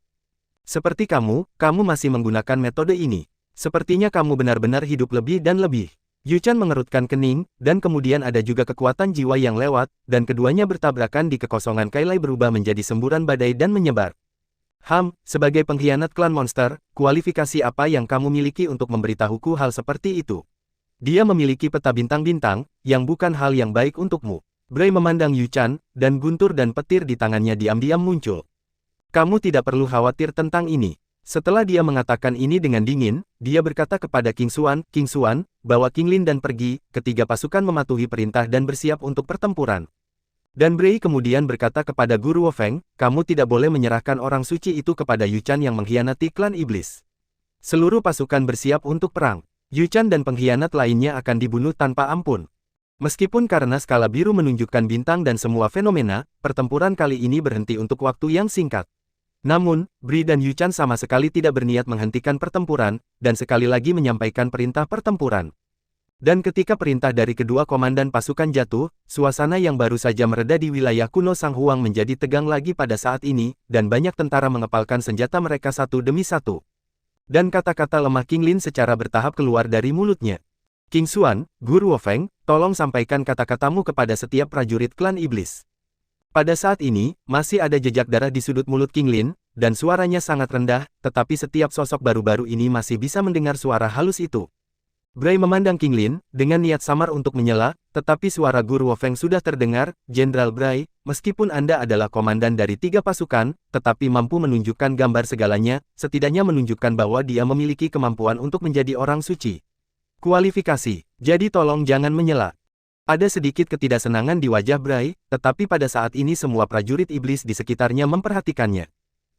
Seperti kamu masih menggunakan metode ini. Sepertinya kamu benar-benar hidup lebih dan lebih. Yu Chan mengerutkan kening, dan kemudian ada juga kekuatan jiwa yang lewat, dan keduanya bertabrakan di kekosongan Kailai berubah menjadi semburan badai dan menyebar. Sebagai pengkhianat klan monster, kualifikasi apa yang kamu miliki untuk memberitahuku hal seperti itu? Dia memiliki peta bintang-bintang, yang bukan hal yang baik untukmu. Bray memandang Yu Chan, dan guntur dan petir di tangannya diam-diam muncul. Kamu tidak perlu khawatir tentang ini. Setelah dia mengatakan ini dengan dingin, dia berkata kepada King Xuan, bawa King Lin dan pergi. Ketiga pasukan mematuhi perintah dan bersiap untuk pertempuran. Dan Bray kemudian berkata kepada Guru Wo Feng, kamu tidak boleh menyerahkan orang suci itu kepada Yu Chan yang mengkhianati klan iblis. Seluruh pasukan bersiap untuk perang. Yu Chan dan pengkhianat lainnya akan dibunuh tanpa ampun. Meskipun karena skala biru menunjukkan bintang dan semua fenomena, pertempuran kali ini berhenti untuk waktu yang singkat. Namun, Bray dan Yu Chan sama sekali tidak berniat menghentikan pertempuran, dan sekali lagi menyampaikan perintah pertempuran. Dan ketika perintah dari kedua komandan pasukan jatuh, suasana yang baru saja mereda di wilayah kuno Sang Huang menjadi tegang lagi pada saat ini, dan banyak tentara mengepalkan senjata mereka satu demi satu. Dan kata-kata lemah King Lin secara bertahap keluar dari mulutnya. King Xuan, Guru Wo Feng, tolong sampaikan kata-katamu kepada setiap prajurit klan iblis. Pada saat ini, masih ada jejak darah di sudut mulut King Lin, dan suaranya sangat rendah, tetapi setiap sosok baru-baru ini masih bisa mendengar suara halus itu. Bray memandang King Lin, dengan niat samar untuk menyela, tetapi suara Guru Wo Feng sudah terdengar, Jenderal Bray, meskipun Anda adalah komandan dari 3 pasukan, tetapi mampu menunjukkan gambar segalanya, setidaknya menunjukkan bahwa dia memiliki kemampuan untuk menjadi orang suci. Kualifikasi, jadi tolong jangan menyela. Ada sedikit ketidaksenangan di wajah Bray, tetapi pada saat ini semua prajurit iblis di sekitarnya memperhatikannya.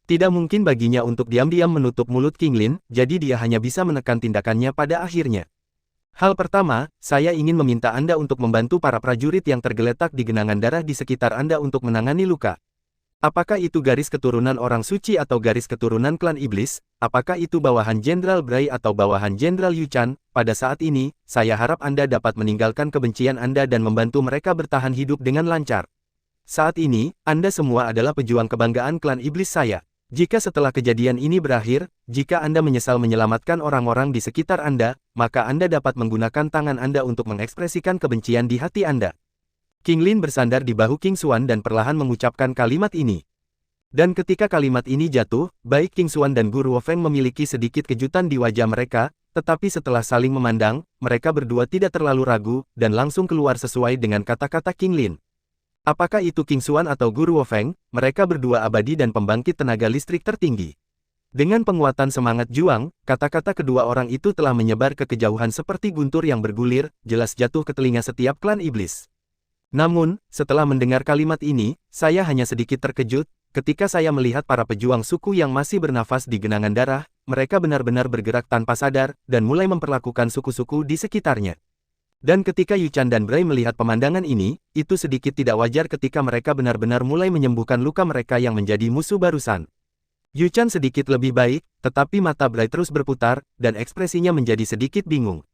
Tidak mungkin baginya untuk diam-diam menutup mulut King Lin, jadi dia hanya bisa menekan tindakannya pada akhirnya. Hal pertama, saya ingin meminta Anda untuk membantu para prajurit yang tergeletak di genangan darah di sekitar Anda untuk menangani luka. Apakah itu garis keturunan orang suci atau garis keturunan klan iblis? Apakah itu bawahan Jenderal Bray atau bawahan Jenderal Yu Chan? Pada saat ini, saya harap Anda dapat meninggalkan kebencian Anda dan membantu mereka bertahan hidup dengan lancar. Saat ini, Anda semua adalah pejuang kebanggaan klan iblis saya. Jika setelah kejadian ini berakhir, jika Anda menyesal menyelamatkan orang-orang di sekitar Anda, maka Anda dapat menggunakan tangan Anda untuk mengekspresikan kebencian di hati Anda. King Lin bersandar di bahu King Xuan dan perlahan mengucapkan kalimat ini. Dan ketika kalimat ini jatuh, baik King Xuan dan Guru Wo Feng memiliki sedikit kejutan di wajah mereka, tetapi setelah saling memandang, mereka berdua tidak terlalu ragu, dan langsung keluar sesuai dengan kata-kata King Lin. Apakah itu King Xuan atau Guru Wo Feng, mereka berdua abadi dan pembangkit tenaga listrik tertinggi. Dengan penguatan semangat juang, kata-kata kedua orang itu telah menyebar ke kejauhan seperti guntur yang bergulir, jelas jatuh ke telinga setiap klan iblis. Namun, setelah mendengar kalimat ini, saya hanya sedikit terkejut, ketika saya melihat para pejuang suku yang masih bernafas di genangan darah, mereka benar-benar bergerak tanpa sadar, dan mulai memperlakukan suku-suku di sekitarnya. Dan ketika Yu Chan dan Bray melihat pemandangan ini, itu sedikit tidak wajar ketika mereka benar-benar mulai menyembuhkan luka mereka yang menjadi musuh barusan. Yu Chan sedikit lebih baik, tetapi mata Bray terus berputar, dan ekspresinya menjadi sedikit bingung.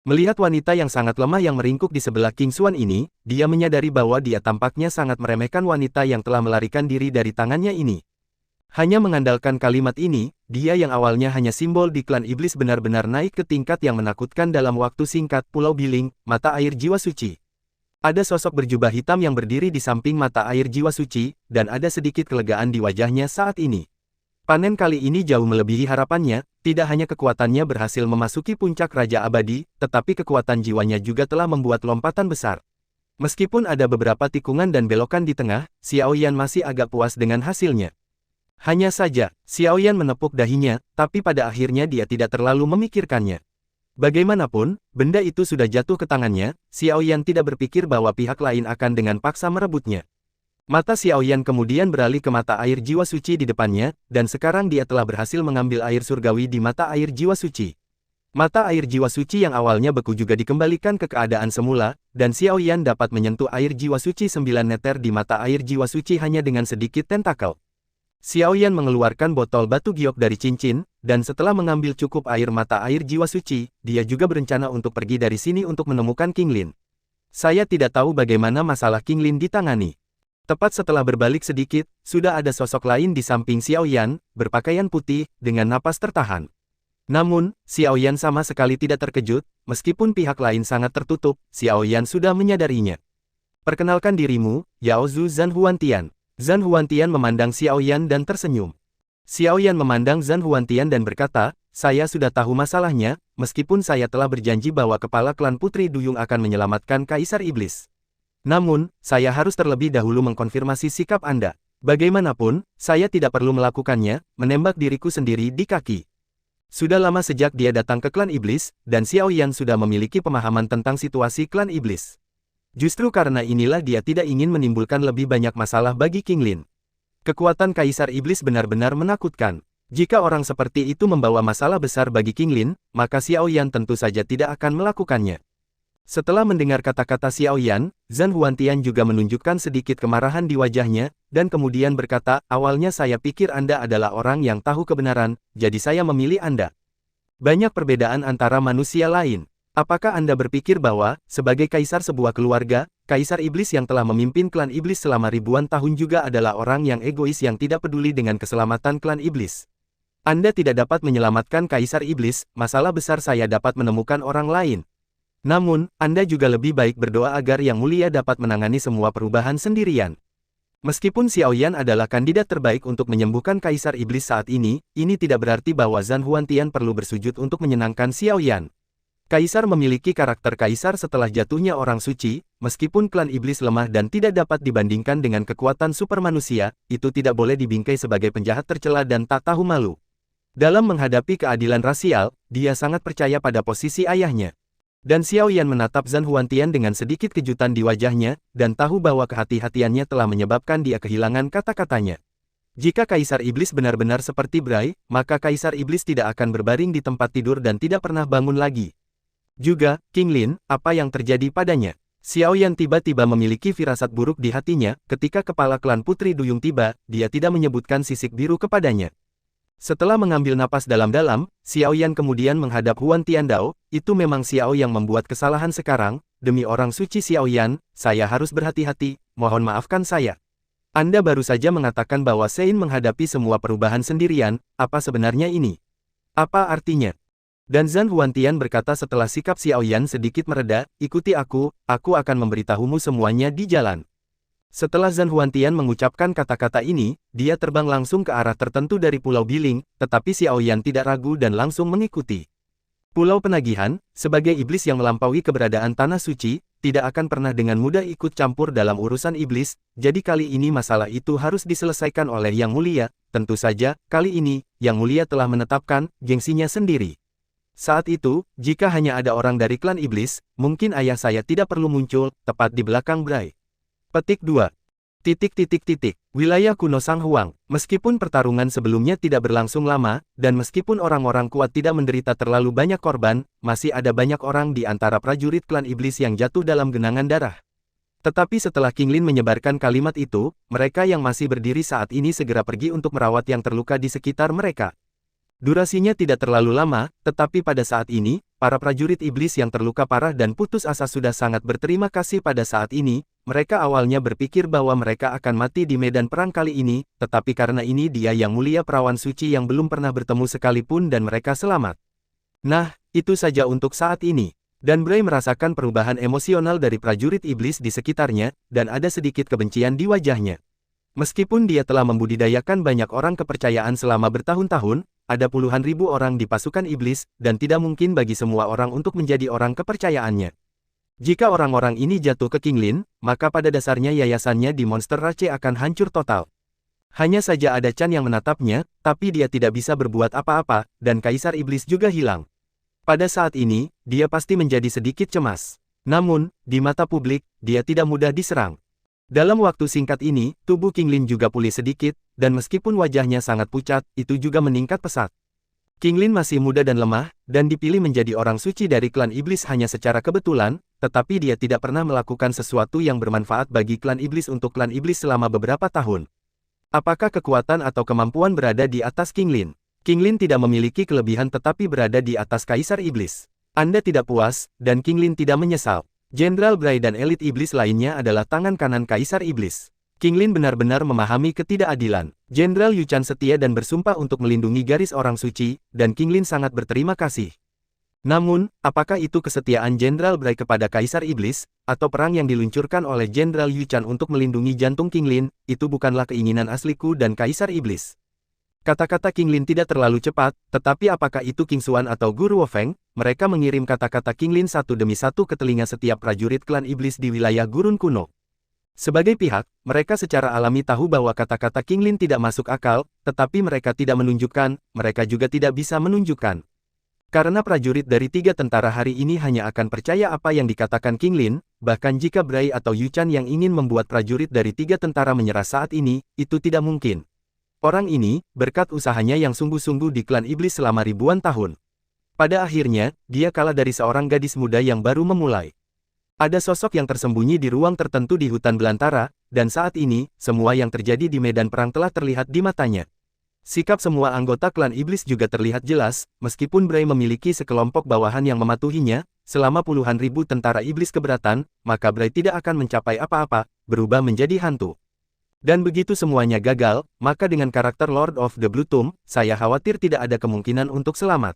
Melihat wanita yang sangat lemah yang meringkuk di sebelah King Xuan ini, dia menyadari bahwa dia tampaknya sangat meremehkan wanita yang telah melarikan diri dari tangannya ini. Hanya mengandalkan kalimat ini, dia yang awalnya hanya simbol di klan iblis benar-benar naik ke tingkat yang menakutkan dalam waktu singkat. Pulau Biling, mata air jiwa suci. Ada sosok berjubah hitam yang berdiri di samping mata air jiwa suci, dan ada sedikit kelegaan di wajahnya saat ini. Panen kali ini jauh melebihi harapannya, tidak hanya kekuatannya berhasil memasuki puncak Raja Abadi, tetapi kekuatan jiwanya juga telah membuat lompatan besar. Meskipun ada beberapa tikungan dan belokan di tengah, Xiao Yan masih agak puas dengan hasilnya. Hanya saja, Xiao Yan menepuk dahinya, tapi pada akhirnya dia tidak terlalu memikirkannya. Bagaimanapun, benda itu sudah jatuh ke tangannya, Xiao Yan tidak berpikir bahwa pihak lain akan dengan paksa merebutnya. Mata Xiao Yan kemudian beralih ke mata air jiwa suci di depannya, dan sekarang dia telah berhasil mengambil air surgawi di mata air jiwa suci. Mata air jiwa suci yang awalnya beku juga dikembalikan ke keadaan semula, dan Xiao Yan dapat menyentuh air jiwa suci 9 meter di mata air jiwa suci hanya dengan sedikit tentakel. Xiao Yan mengeluarkan botol batu giok dari cincin, dan setelah mengambil cukup air mata air jiwa suci, dia juga berencana untuk pergi dari sini untuk menemukan King Lin. Saya tidak tahu bagaimana masalah King Lin ditangani. Tepat setelah berbalik sedikit, sudah ada sosok lain di samping Xiao Yan, berpakaian putih, dengan napas tertahan. Namun, Xiao Yan sama sekali tidak terkejut, meskipun pihak lain sangat tertutup, Xiao Yan sudah menyadarinya. Perkenalkan dirimu, Yao Zhu Zhan Huantian. Zhan Huantian memandang Xiao Yan dan tersenyum. Xiao Yan memandang Zhan Huantian dan berkata, saya sudah tahu masalahnya, meskipun saya telah berjanji bahwa kepala klan Putri Duyung akan menyelamatkan Kaisar Iblis. Namun, saya harus terlebih dahulu mengkonfirmasi sikap Anda. Bagaimanapun, saya tidak perlu melakukannya, menembak diriku sendiri di kaki. Sudah lama sejak dia datang ke klan Iblis, dan Xiao Yan sudah memiliki pemahaman tentang situasi klan Iblis. Justru karena inilah dia tidak ingin menimbulkan lebih banyak masalah bagi King Lin. Kekuatan Kaisar Iblis benar-benar menakutkan. Jika orang seperti itu membawa masalah besar bagi King Lin, maka Xiao Yan tentu saja tidak akan melakukannya. Setelah mendengar kata-kata Xiao Yan, Zhan Huantian juga menunjukkan sedikit kemarahan di wajahnya, dan kemudian berkata, awalnya saya pikir Anda adalah orang yang tahu kebenaran, jadi saya memilih Anda. Banyak perbedaan antara manusia lain. Apakah Anda berpikir bahwa, sebagai kaisar sebuah keluarga, Kaisar Iblis yang telah memimpin klan Iblis selama ribuan tahun juga adalah orang yang egois yang tidak peduli dengan keselamatan klan Iblis? Anda tidak dapat menyelamatkan Kaisar Iblis, masalah besar saya dapat menemukan orang lain. Namun, Anda juga lebih baik berdoa agar Yang Mulia dapat menangani semua perubahan sendirian. Meskipun Xiao Yan adalah kandidat terbaik untuk menyembuhkan Kaisar Iblis saat ini tidak berarti bahwa Zhan Huantian perlu bersujud untuk menyenangkan Xiao Yan. Kaisar memiliki karakter kaisar setelah jatuhnya orang suci, meskipun klan iblis lemah dan tidak dapat dibandingkan dengan kekuatan supermanusia, itu tidak boleh dibingkai sebagai penjahat tercela dan tak tahu malu. Dalam menghadapi keadilan rasial, dia sangat percaya pada posisi ayahnya. Dan Xiao Yan menatap Zhan Huantian dengan sedikit kejutan di wajahnya, dan tahu bahwa kehati-hatiannya telah menyebabkan dia kehilangan kata-katanya. Jika Kaisar Iblis benar-benar seperti Bray, maka Kaisar Iblis tidak akan berbaring di tempat tidur dan tidak pernah bangun lagi. Juga, King Lin, apa yang terjadi padanya? Xiao Yan tiba-tiba memiliki firasat buruk di hatinya, ketika kepala klan Putri Duyung tiba, dia tidak menyebutkan sisik biru kepadanya. Setelah mengambil napas dalam-dalam, Xiao Yan kemudian menghadap Huan Tiandao, itu memang Xiao yang membuat kesalahan sekarang, demi orang suci Xiao Yan, saya harus berhati-hati, mohon maafkan saya. Anda baru saja mengatakan bahwa Sein menghadapi semua perubahan sendirian, apa sebenarnya ini? Apa artinya? Dan Zhan Huantian berkata setelah sikap Xiao Yan sedikit mereda, ikuti aku akan memberitahumu semuanya di jalan. Setelah Zhan Huantian mengucapkan kata-kata ini, dia terbang langsung ke arah tertentu dari Pulau Biling, tetapi Xiao Yan tidak ragu dan langsung mengikuti. Pulau Penagihan, sebagai iblis yang melampaui keberadaan Tanah Suci, tidak akan pernah dengan mudah ikut campur dalam urusan iblis, jadi kali ini masalah itu harus diselesaikan oleh Yang Mulia, tentu saja, kali ini, Yang Mulia telah menetapkan gengsinya sendiri. Saat itu, jika hanya ada orang dari klan iblis, mungkin ayah saya tidak perlu muncul, tepat di belakang Bray. Petik 2. Wilayah kuno Sang Huang. Meskipun pertarungan sebelumnya tidak berlangsung lama, dan meskipun orang-orang kuat tidak menderita terlalu banyak korban, masih ada banyak orang di antara prajurit klan iblis yang jatuh dalam genangan darah. Tetapi setelah King Lin menyebarkan kalimat itu, mereka yang masih berdiri saat ini segera pergi untuk merawat yang terluka di sekitar mereka. Durasinya tidak terlalu lama, tetapi pada saat ini, para prajurit iblis yang terluka parah dan putus asa sudah sangat berterima kasih pada saat ini. Mereka awalnya berpikir bahwa mereka akan mati di medan perang kali ini, tetapi karena ini dia Yang Mulia perawan suci yang belum pernah bertemu sekalipun dan mereka selamat. Nah, itu saja untuk saat ini. Dan Bray merasakan perubahan emosional dari prajurit iblis di sekitarnya, dan ada sedikit kebencian di wajahnya. Meskipun dia telah membudidayakan banyak orang kepercayaan selama bertahun-tahun, ada puluhan ribu orang di pasukan iblis, dan tidak mungkin bagi semua orang untuk menjadi orang kepercayaannya. Jika orang-orang ini jatuh ke King Lin, maka pada dasarnya yayasannya di Monster Race akan hancur total. Hanya saja ada Chan yang menatapnya, tapi dia tidak bisa berbuat apa-apa, dan Kaisar Iblis juga hilang. Pada saat ini, dia pasti menjadi sedikit cemas. Namun, di mata publik, dia tidak mudah diserang. Dalam waktu singkat ini, tubuh King Lin juga pulih sedikit, dan meskipun wajahnya sangat pucat, itu juga meningkat pesat. King Lin masih muda dan lemah, dan dipilih menjadi orang suci dari klan iblis hanya secara kebetulan, tetapi dia tidak pernah melakukan sesuatu yang bermanfaat bagi klan iblis untuk klan iblis selama beberapa tahun. Apakah kekuatan atau kemampuan berada di atas King Lin? King Lin tidak memiliki kelebihan tetapi berada di atas Kaisar Iblis. Anda tidak puas, dan King Lin tidak menyesal. Jenderal Bray dan elit iblis lainnya adalah tangan kanan Kaisar Iblis. King Lin benar-benar memahami ketidakadilan. Jenderal Yu Chan setia dan bersumpah untuk melindungi garis orang suci, dan King Lin sangat berterima kasih. Namun, apakah itu kesetiaan Jenderal Bray kepada Kaisar Iblis, atau perang yang diluncurkan oleh Jenderal Yu Chan untuk melindungi jantung King Lin, itu bukanlah keinginan asliku dan Kaisar Iblis. Kata-kata King Lin tidak terlalu cepat, tetapi apakah itu King Xuan atau Guru Wo Feng, mereka mengirim kata-kata King Lin satu demi satu ke telinga setiap prajurit klan Iblis di wilayah gurun kuno. Sebagai pihak, mereka secara alami tahu bahwa kata-kata King Lin tidak masuk akal, tetapi mereka tidak menunjukkan, mereka juga tidak bisa menunjukkan. Karena prajurit dari 3 tentara hari ini hanya akan percaya apa yang dikatakan King Lin, bahkan jika Bray atau Yu Chan yang ingin membuat prajurit dari 3 tentara menyerah saat ini, itu tidak mungkin. Orang ini, berkat usahanya yang sungguh-sungguh di klan Iblis selama ribuan tahun. Pada akhirnya, dia kalah dari seorang gadis muda yang baru memulai. Ada sosok yang tersembunyi di ruang tertentu di hutan belantara, dan saat ini, semua yang terjadi di medan perang telah terlihat di matanya. Sikap semua anggota klan Iblis juga terlihat jelas, meskipun Bray memiliki sekelompok bawahan yang mematuhinya, selama puluhan ribu tentara Iblis keberatan, maka Bray tidak akan mencapai apa-apa, berubah menjadi hantu. Dan begitu semuanya gagal, maka dengan karakter Lord of the Blue Tomb, saya khawatir tidak ada kemungkinan untuk selamat.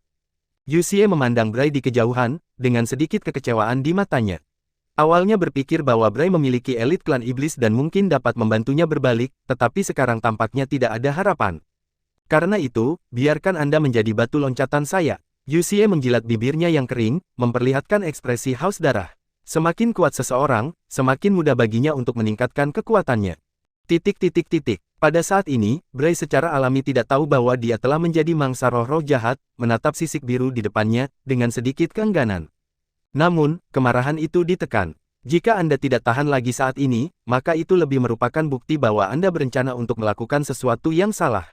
Yu Xie memandang Bray di kejauhan, dengan sedikit kekecewaan di matanya. Awalnya berpikir bahwa Bray memiliki elit klan Iblis dan mungkin dapat membantunya berbalik, tetapi sekarang tampaknya tidak ada harapan. Karena itu, biarkan Anda menjadi batu loncatan saya. Yu Xie menjilat bibirnya yang kering, memperlihatkan ekspresi haus darah. Semakin kuat seseorang, semakin mudah baginya untuk meningkatkan kekuatannya. Pada saat ini, Bray secara alami tidak tahu bahwa dia telah menjadi mangsa roh-roh jahat, menatap sisik biru di depannya, dengan sedikit keengganan. Namun, kemarahan itu ditekan. Jika Anda tidak tahan lagi saat ini, maka itu lebih merupakan bukti bahwa Anda berencana untuk melakukan sesuatu yang salah.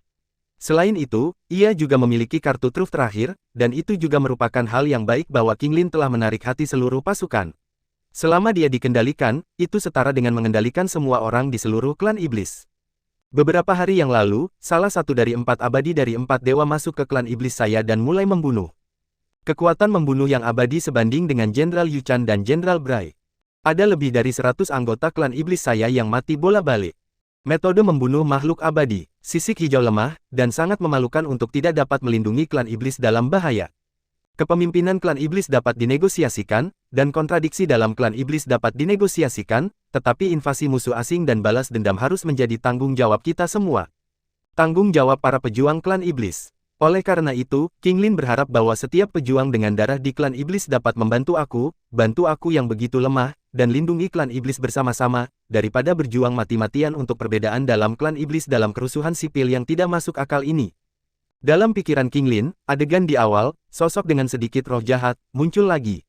Selain itu, ia juga memiliki kartu truf terakhir, dan itu juga merupakan hal yang baik bahwa King Lin telah menarik hati seluruh pasukan. Selama dia dikendalikan, itu setara dengan mengendalikan semua orang di seluruh klan Iblis. Beberapa hari yang lalu, salah satu dari 4 abadi dari 4 dewa masuk ke klan Iblis saya dan mulai membunuh. Kekuatan membunuh yang abadi sebanding dengan Jenderal Yu Chan dan Jenderal Bray. Ada lebih dari 100 anggota klan Iblis saya yang mati bola-balik. Metode membunuh makhluk abadi, sisik hijau lemah, dan sangat memalukan untuk tidak dapat melindungi klan Iblis dalam bahaya. Kepemimpinan klan Iblis dapat dinegosiasikan, dan kontradiksi dalam klan Iblis dapat dinegosiasikan, tetapi invasi musuh asing dan balas dendam harus menjadi tanggung jawab kita semua. Tanggung jawab para pejuang klan Iblis. Oleh karena itu, King Lin berharap bahwa setiap pejuang dengan darah di klan Iblis dapat membantu aku, bantu aku yang begitu lemah, dan lindungi klan Iblis bersama-sama, daripada berjuang mati-matian untuk perbedaan dalam klan Iblis dalam kerusuhan sipil yang tidak masuk akal ini. Dalam pikiran King Lin, adegan di awal, sosok dengan sedikit roh jahat, muncul lagi.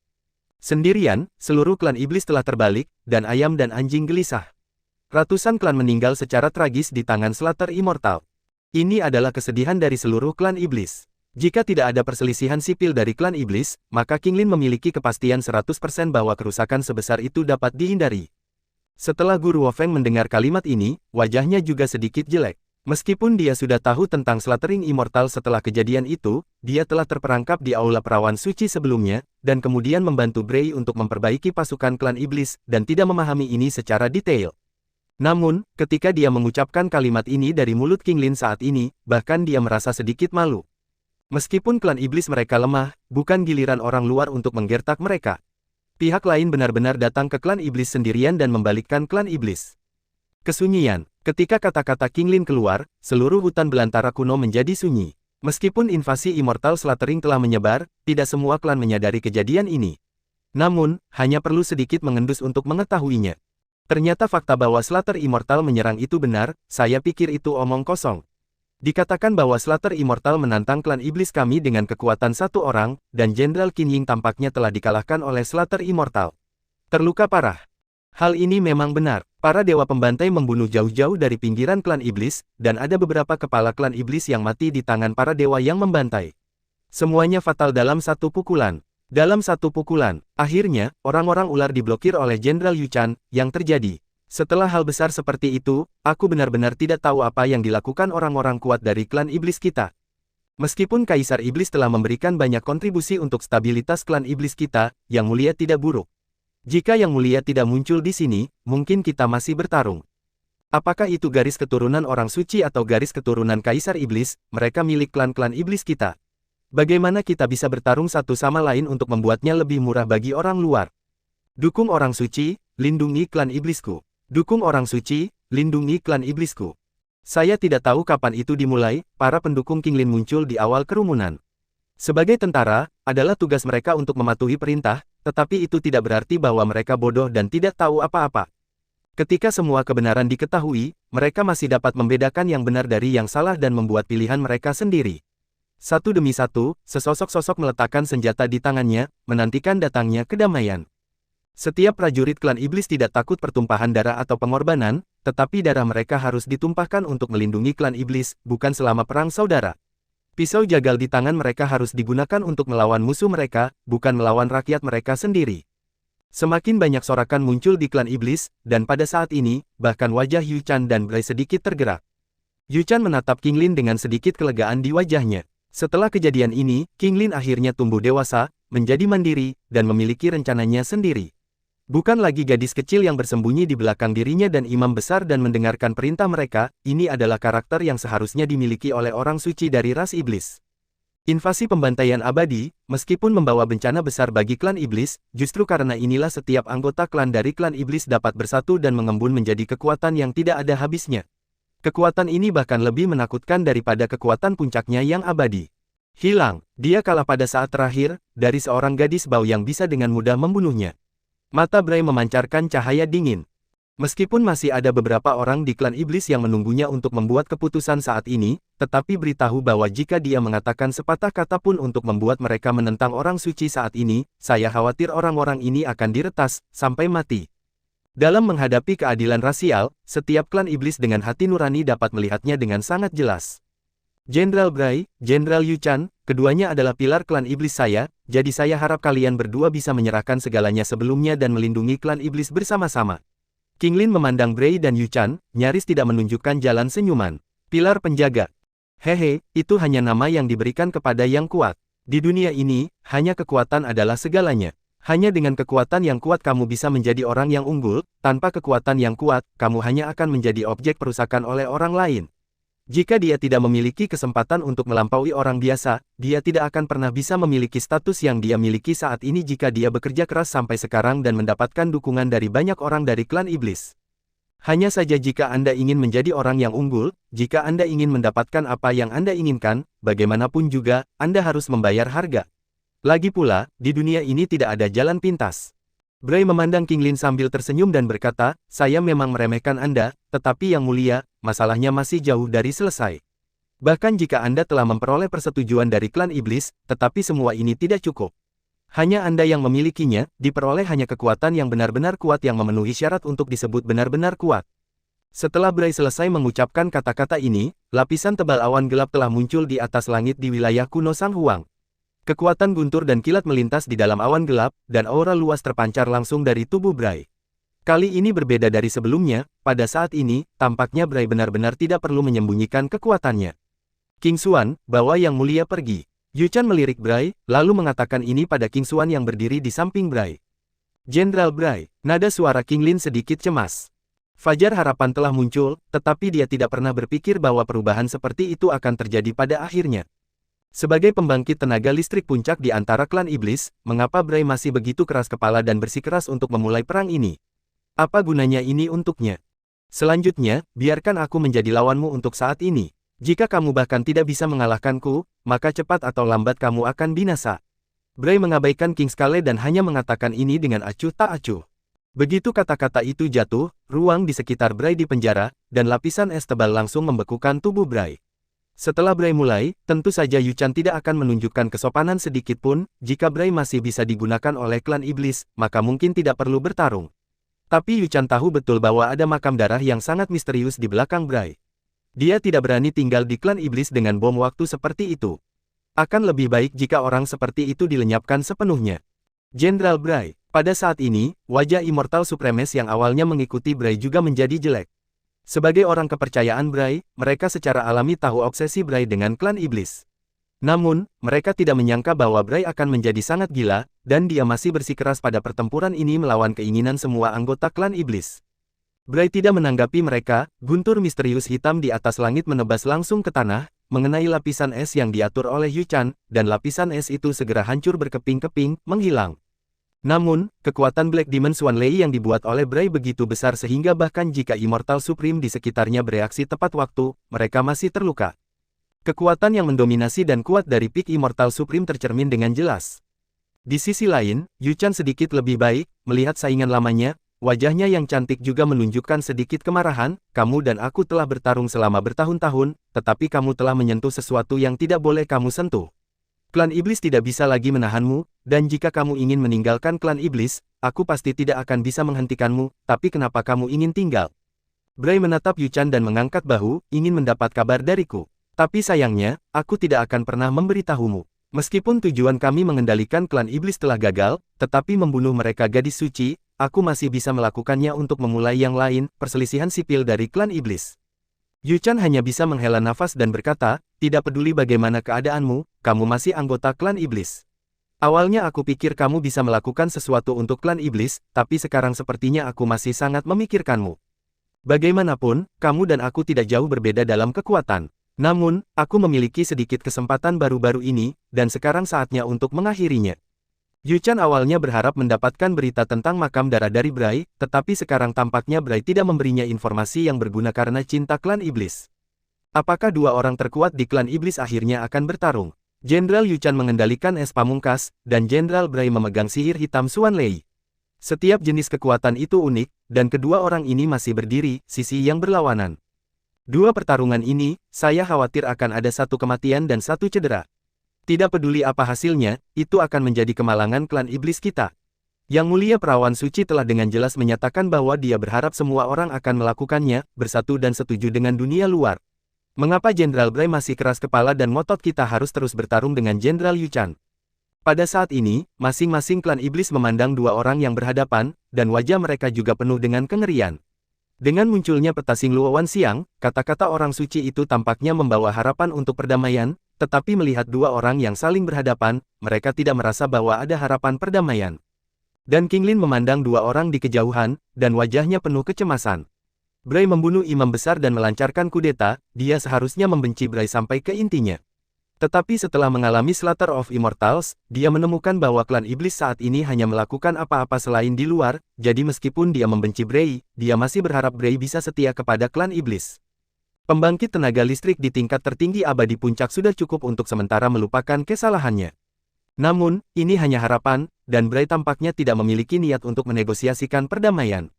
Sendirian, seluruh klan Iblis telah terbalik, dan ayam dan anjing gelisah. Ratusan klan meninggal secara tragis di tangan Slater Immortal. Ini adalah kesedihan dari seluruh klan Iblis. Jika tidak ada perselisihan sipil dari klan Iblis, maka King Lin memiliki kepastian 100% bahwa kerusakan sebesar itu dapat dihindari. Setelah Guru Wo Feng mendengar kalimat ini, wajahnya juga sedikit jelek. Meskipun dia sudah tahu tentang Slattering Immortal setelah kejadian itu, dia telah terperangkap di Aula Perawan Suci sebelumnya, dan kemudian membantu Bray untuk memperbaiki pasukan klan Iblis, dan tidak memahami ini secara detail. Namun, ketika dia mengucapkan kalimat ini dari mulut King Lin saat ini, bahkan dia merasa sedikit malu. Meskipun klan Iblis mereka lemah, bukan giliran orang luar untuk menggertak mereka. Pihak lain benar-benar datang ke klan Iblis sendirian dan membalikkan klan Iblis. Kesunyian. Ketika kata-kata King Lin keluar, seluruh hutan belantara kuno menjadi sunyi. Meskipun invasi Immortal Slattering telah menyebar, tidak semua klan menyadari kejadian ini. Namun, hanya perlu sedikit mengendus untuk mengetahuinya. Ternyata fakta bahwa Slater Immortal menyerang itu benar, saya pikir itu omong kosong. Dikatakan bahwa Slater Immortal menantang klan Iblis kami dengan kekuatan 1 orang, dan Jenderal Qin Ying tampaknya telah dikalahkan oleh Slater Immortal. Terluka parah. Hal ini memang benar. Para dewa pembantai membunuh jauh-jauh dari pinggiran klan Iblis, dan ada beberapa kepala klan Iblis yang mati di tangan para dewa yang membantai. Semuanya fatal dalam satu pukulan. Dalam satu pukulan, akhirnya, orang-orang ular diblokir oleh Jenderal Yu Chan, yang terjadi. Setelah hal besar seperti itu, aku benar-benar tidak tahu apa yang dilakukan orang-orang kuat dari klan Iblis kita. Meskipun Kaisar Iblis telah memberikan banyak kontribusi untuk stabilitas klan Iblis kita, Yang Mulia tidak buruk. Jika Yang Mulia tidak muncul di sini, mungkin kita masih bertarung. Apakah itu garis keturunan orang suci atau garis keturunan Kaisar Iblis? Mereka milik klan-klan iblis kita. Bagaimana kita bisa bertarung satu sama lain untuk membuatnya lebih murah bagi orang luar? Dukung orang suci, lindungi klan iblisku. Dukung orang suci, lindungi klan iblisku. Saya tidak tahu kapan itu dimulai, para pendukung Qinglin muncul di awal kerumunan. Sebagai tentara, adalah tugas mereka untuk mematuhi perintah, tetapi itu tidak berarti bahwa mereka bodoh dan tidak tahu apa-apa. Ketika semua kebenaran diketahui, mereka masih dapat membedakan yang benar dari yang salah dan membuat pilihan mereka sendiri. Satu demi satu, sesosok-sosok meletakkan senjata di tangannya, menantikan datangnya kedamaian. Setiap prajurit klan iblis tidak takut pertumpahan darah atau pengorbanan, tetapi darah mereka harus ditumpahkan untuk melindungi klan iblis, bukan selama perang saudara. Pisau jagal di tangan mereka harus digunakan untuk melawan musuh mereka, bukan melawan rakyat mereka sendiri. Semakin banyak sorakan muncul di klan iblis, dan pada saat ini, bahkan wajah Yu Chan dan Bray sedikit tergerak. Yu Chan menatap Qinglin dengan sedikit kelegaan di wajahnya. Setelah kejadian ini, Qinglin akhirnya tumbuh dewasa, menjadi mandiri, dan memiliki rencananya sendiri. Bukan lagi gadis kecil yang bersembunyi di belakang dirinya dan imam besar dan mendengarkan perintah mereka, ini adalah karakter yang seharusnya dimiliki oleh orang suci dari ras iblis. Invasi pembantaian abadi, meskipun membawa bencana besar bagi klan iblis, justru karena inilah setiap anggota klan dari klan iblis dapat bersatu dan mengembun menjadi kekuatan yang tidak ada habisnya. Kekuatan ini bahkan lebih menakutkan daripada kekuatan puncaknya yang abadi. Hilang, dia kalah pada saat terakhir, dari seorang gadis bau yang bisa dengan mudah membunuhnya. Mata Bray memancarkan cahaya dingin. Meskipun masih ada beberapa orang di klan iblis yang menunggunya untuk membuat keputusan saat ini, tetapi beritahu bahwa jika dia mengatakan sepatah kata pun untuk membuat mereka menentang orang suci saat ini, saya khawatir orang-orang ini akan diretas, sampai mati. Dalam menghadapi keadilan rasial, setiap klan iblis dengan hati nurani dapat melihatnya dengan sangat jelas. Jenderal Bray, Jenderal Yu Chan, keduanya adalah pilar klan iblis saya, jadi saya harap kalian berdua bisa menyerahkan segalanya sebelumnya dan melindungi klan iblis bersama-sama. Qinglin memandang Bray dan Yu Chan, nyaris tidak menunjukkan jalan senyuman. Pilar penjaga. Hehe, itu hanya nama yang diberikan kepada yang kuat. Di dunia ini, hanya kekuatan adalah segalanya. Hanya dengan kekuatan yang kuat kamu bisa menjadi orang yang unggul, tanpa kekuatan yang kuat, kamu hanya akan menjadi objek perusakan oleh orang lain. Jika dia tidak memiliki kesempatan untuk melampaui orang biasa, dia tidak akan pernah bisa memiliki status yang dia miliki saat ini jika dia bekerja keras sampai sekarang dan mendapatkan dukungan dari banyak orang dari klan iblis. Hanya saja jika Anda ingin menjadi orang yang unggul, jika Anda ingin mendapatkan apa yang Anda inginkan, bagaimanapun juga, Anda harus membayar harga. Lagi pula, di dunia ini tidak ada jalan pintas. Bray memandang Qinglin sambil tersenyum dan berkata, saya memang meremehkan Anda, tetapi yang mulia, masalahnya masih jauh dari selesai. Bahkan jika Anda telah memperoleh persetujuan dari klan iblis, tetapi semua ini tidak cukup. Hanya Anda yang memilikinya, diperoleh hanya kekuatan yang benar-benar kuat yang memenuhi syarat untuk disebut benar-benar kuat. Setelah Bray selesai mengucapkan kata-kata ini, lapisan tebal awan gelap telah muncul di atas langit di wilayah kuno Sang Huang. Kekuatan guntur dan kilat melintas di dalam awan gelap, dan aura luas terpancar langsung dari tubuh Bray. Kali ini berbeda dari sebelumnya, pada saat ini, tampaknya Bray benar-benar tidak perlu menyembunyikan kekuatannya. King Xuan, bawa yang mulia pergi. Yu Chan melirik Bray, lalu mengatakan ini pada King Xuan yang berdiri di samping Bray. Jenderal Bray, nada suara Qinglin sedikit cemas. Fajar harapan telah muncul, tetapi dia tidak pernah berpikir bahwa perubahan seperti itu akan terjadi pada akhirnya. Sebagai pembangkit tenaga listrik puncak di antara klan iblis, mengapa Bray masih begitu keras kepala dan bersikeras untuk memulai perang ini? Apa gunanya ini untuknya? Selanjutnya, biarkan aku menjadi lawanmu untuk saat ini. Jika kamu bahkan tidak bisa mengalahkanku, maka cepat atau lambat kamu akan binasa. Bray mengabaikan King Skale dan hanya mengatakan ini dengan acuh tak acuh. Begitu kata-kata itu jatuh, ruang di sekitar Bray dipenjara, dan lapisan es tebal langsung membekukan tubuh Bray. Setelah Bray mulai, tentu saja Yu Chan tidak akan menunjukkan kesopanan sedikit pun, jika Bray masih bisa digunakan oleh klan iblis, maka mungkin tidak perlu bertarung. Tapi Yu Chan tahu betul bahwa ada makam darah yang sangat misterius di belakang Bray. Dia tidak berani tinggal di klan iblis dengan bom waktu seperti itu. Akan lebih baik jika orang seperti itu dilenyapkan sepenuhnya. Jenderal Bray, pada saat ini, wajah Immortal Supremes yang awalnya mengikuti Bray juga menjadi jelek. Sebagai orang kepercayaan Bray, mereka secara alami tahu obsesi Bray dengan klan iblis. Namun, mereka tidak menyangka bahwa Bray akan menjadi sangat gila, dan dia masih bersikeras pada pertempuran ini melawan keinginan semua anggota klan iblis. Bray tidak menanggapi mereka, guntur misterius hitam di atas langit menebas langsung ke tanah, mengenai lapisan es yang diatur oleh Yu Chan, dan lapisan es itu segera hancur berkeping-keping, menghilang. Namun, kekuatan Black Demon Swan Lei yang dibuat oleh Bray begitu besar sehingga bahkan jika Immortal Supreme di sekitarnya bereaksi tepat waktu, mereka masih terluka. Kekuatan yang mendominasi dan kuat dari Peak Immortal Supreme tercermin dengan jelas. Di sisi lain, Yu Chan sedikit lebih baik, melihat saingan lamanya. Wajahnya yang cantik juga menunjukkan sedikit kemarahan, kamu dan aku telah bertarung selama bertahun-tahun, tetapi kamu telah menyentuh sesuatu yang tidak boleh kamu sentuh. Klan Iblis tidak bisa lagi menahanmu, dan jika kamu ingin meninggalkan klan Iblis, aku pasti tidak akan bisa menghentikanmu, tapi kenapa kamu ingin tinggal? Bray menatap Yu Chan dan mengangkat bahu, ingin mendapat kabar dariku. Tapi sayangnya, aku tidak akan pernah memberitahumu. Meskipun tujuan kami mengendalikan klan Iblis telah gagal, tetapi membunuh mereka gadis suci, aku masih bisa melakukannya untuk memulai yang lain, perselisihan sipil dari klan Iblis. Yu Chan hanya bisa menghela nafas dan berkata, tidak peduli bagaimana keadaanmu, kamu masih anggota klan Iblis. Awalnya aku pikir kamu bisa melakukan sesuatu untuk klan Iblis, tapi sekarang sepertinya aku masih sangat memikirkanmu. Bagaimanapun, kamu dan aku tidak jauh berbeda dalam kekuatan. Namun, aku memiliki sedikit kesempatan baru-baru ini, dan sekarang saatnya untuk mengakhirinya. Yu Chan awalnya berharap mendapatkan berita tentang makam darah dari Bray, tetapi sekarang tampaknya Bray tidak memberinya informasi yang berguna karena cinta klan Iblis. Apakah dua orang terkuat di klan Iblis akhirnya akan bertarung? Jenderal Yu Chan mengendalikan es pamungkas, dan Jenderal Bray memegang sihir hitam Swan Lei. Setiap jenis kekuatan itu unik, dan kedua orang ini masih berdiri, sisi yang berlawanan. Dua pertarungan ini, saya khawatir akan ada satu kematian dan satu cedera. Tidak peduli apa hasilnya, itu akan menjadi kemalangan klan Iblis kita. Yang Mulia Perawan Suci telah dengan jelas menyatakan bahwa dia berharap semua orang akan melakukannya, bersatu dan setuju dengan dunia luar. Mengapa Jenderal Bray masih keras kepala dan ngotot kita harus terus bertarung dengan Jenderal Yu Chan? Pada saat ini, masing-masing klan Iblis memandang dua orang yang berhadapan, dan wajah mereka juga penuh dengan kengerian. Dengan munculnya peta Xing Luo Wan Xiang, kata-kata orang suci itu tampaknya membawa harapan untuk perdamaian, tetapi melihat dua orang yang saling berhadapan, mereka tidak merasa bahwa ada harapan perdamaian. Dan King Lin memandang dua orang di kejauhan, dan wajahnya penuh kecemasan. Bray membunuh imam besar dan melancarkan kudeta, dia seharusnya membenci Bray sampai ke intinya. Tetapi setelah mengalami Slaughter of Immortals, dia menemukan bahwa klan Iblis saat ini hanya melakukan apa-apa selain di luar, jadi meskipun dia membenci Bray, dia masih berharap Bray bisa setia kepada klan Iblis. Pembangkit tenaga listrik di tingkat tertinggi abadi puncak sudah cukup untuk sementara melupakan kesalahannya. Namun, ini hanya harapan, dan Bray tampaknya tidak memiliki niat untuk menegosiasikan perdamaian.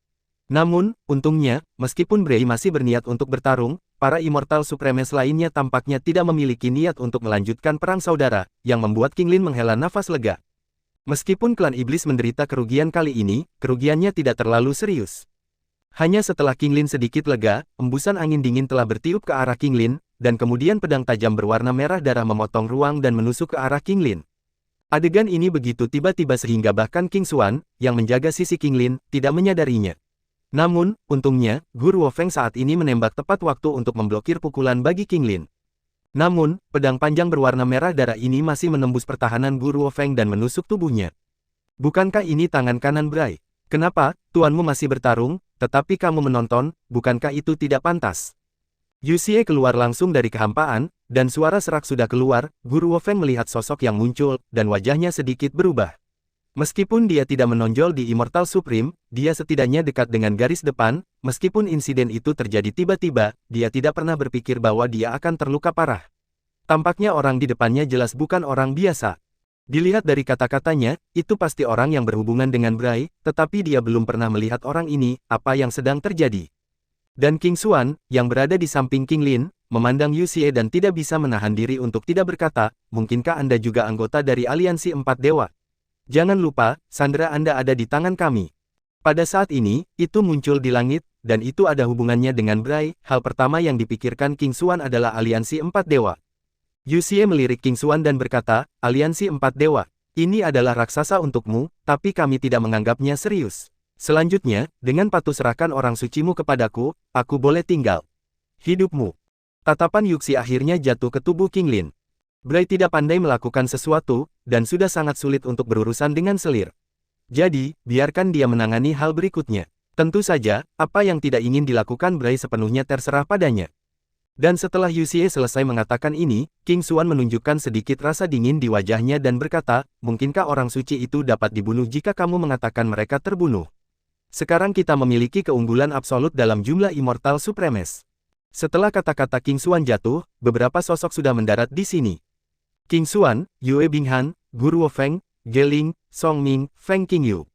Namun, untungnya, meskipun Bray masih berniat untuk bertarung, para Immortal Supremes lainnya tampaknya tidak memiliki niat untuk melanjutkan perang saudara, yang membuat King Lin menghela nafas lega. Meskipun klan Iblis menderita kerugian kali ini, kerugiannya tidak terlalu serius. Hanya setelah King Lin sedikit lega, embusan angin dingin telah bertiup ke arah King Lin, dan kemudian pedang tajam berwarna merah darah memotong ruang dan menusuk ke arah King Lin. Adegan ini begitu tiba-tiba sehingga bahkan King Xuan, yang menjaga sisi King Lin, tidak menyadarinya. Namun, untungnya, Guru Wo Feng saat ini menembak tepat waktu untuk memblokir pukulan bagi King Lin. Namun, pedang panjang berwarna merah darah ini masih menembus pertahanan Guru Wo Feng dan menusuk tubuhnya. Bukankah ini tangan kanan Bray? Kenapa, tuanmu masih bertarung, tetapi kamu menonton, bukankah itu tidak pantas? Yu Xie keluar langsung dari kehampaan, dan suara serak sudah keluar, Guru Wo Feng melihat sosok yang muncul, dan wajahnya sedikit berubah. Meskipun dia tidak menonjol di Immortal Supreme, dia setidaknya dekat dengan garis depan, meskipun insiden itu terjadi tiba-tiba, dia tidak pernah berpikir bahwa dia akan terluka parah. Tampaknya orang di depannya jelas bukan orang biasa. Dilihat dari kata-katanya, itu pasti orang yang berhubungan dengan Bray, tetapi dia belum pernah melihat orang ini, apa yang sedang terjadi. Dan King Xuan, yang berada di samping King Lin, memandang Yu Xie dan tidak bisa menahan diri untuk tidak berkata, mungkinkah Anda juga anggota dari Aliansi Empat Dewa? Jangan lupa, sandera Anda ada di tangan kami. Pada saat ini, itu muncul di langit, dan itu ada hubungannya dengan Bray. Hal pertama yang dipikirkan King Xuan adalah Aliansi Empat Dewa. Yu Xie melirik King Xuan dan berkata, Aliansi Empat Dewa, ini adalah raksasa untukmu, tapi kami tidak menganggapnya serius. Selanjutnya, dengan patuh serahkan orang sucimu kepadaku, aku boleh tinggal. Hidupmu. Tatapan Yu Xie akhirnya jatuh ke tubuh King Lin. Bray tidak pandai melakukan sesuatu, dan sudah sangat sulit untuk berurusan dengan selir. Jadi, biarkan dia menangani hal berikutnya. Tentu saja, apa yang tidak ingin dilakukan Bray sepenuhnya terserah padanya. Dan setelah Yuxie selesai mengatakan ini, King Xuan menunjukkan sedikit rasa dingin di wajahnya dan berkata, mungkinkah orang suci itu dapat dibunuh jika kamu mengatakan mereka terbunuh? Sekarang kita memiliki keunggulan absolut dalam jumlah Immortal Supremes. Setelah kata-kata King Xuan jatuh, beberapa sosok sudah mendarat di sini. King Xuan, Yue Binghan, Guru Wo Feng, Geling, Song Ming, Feng Qingyu.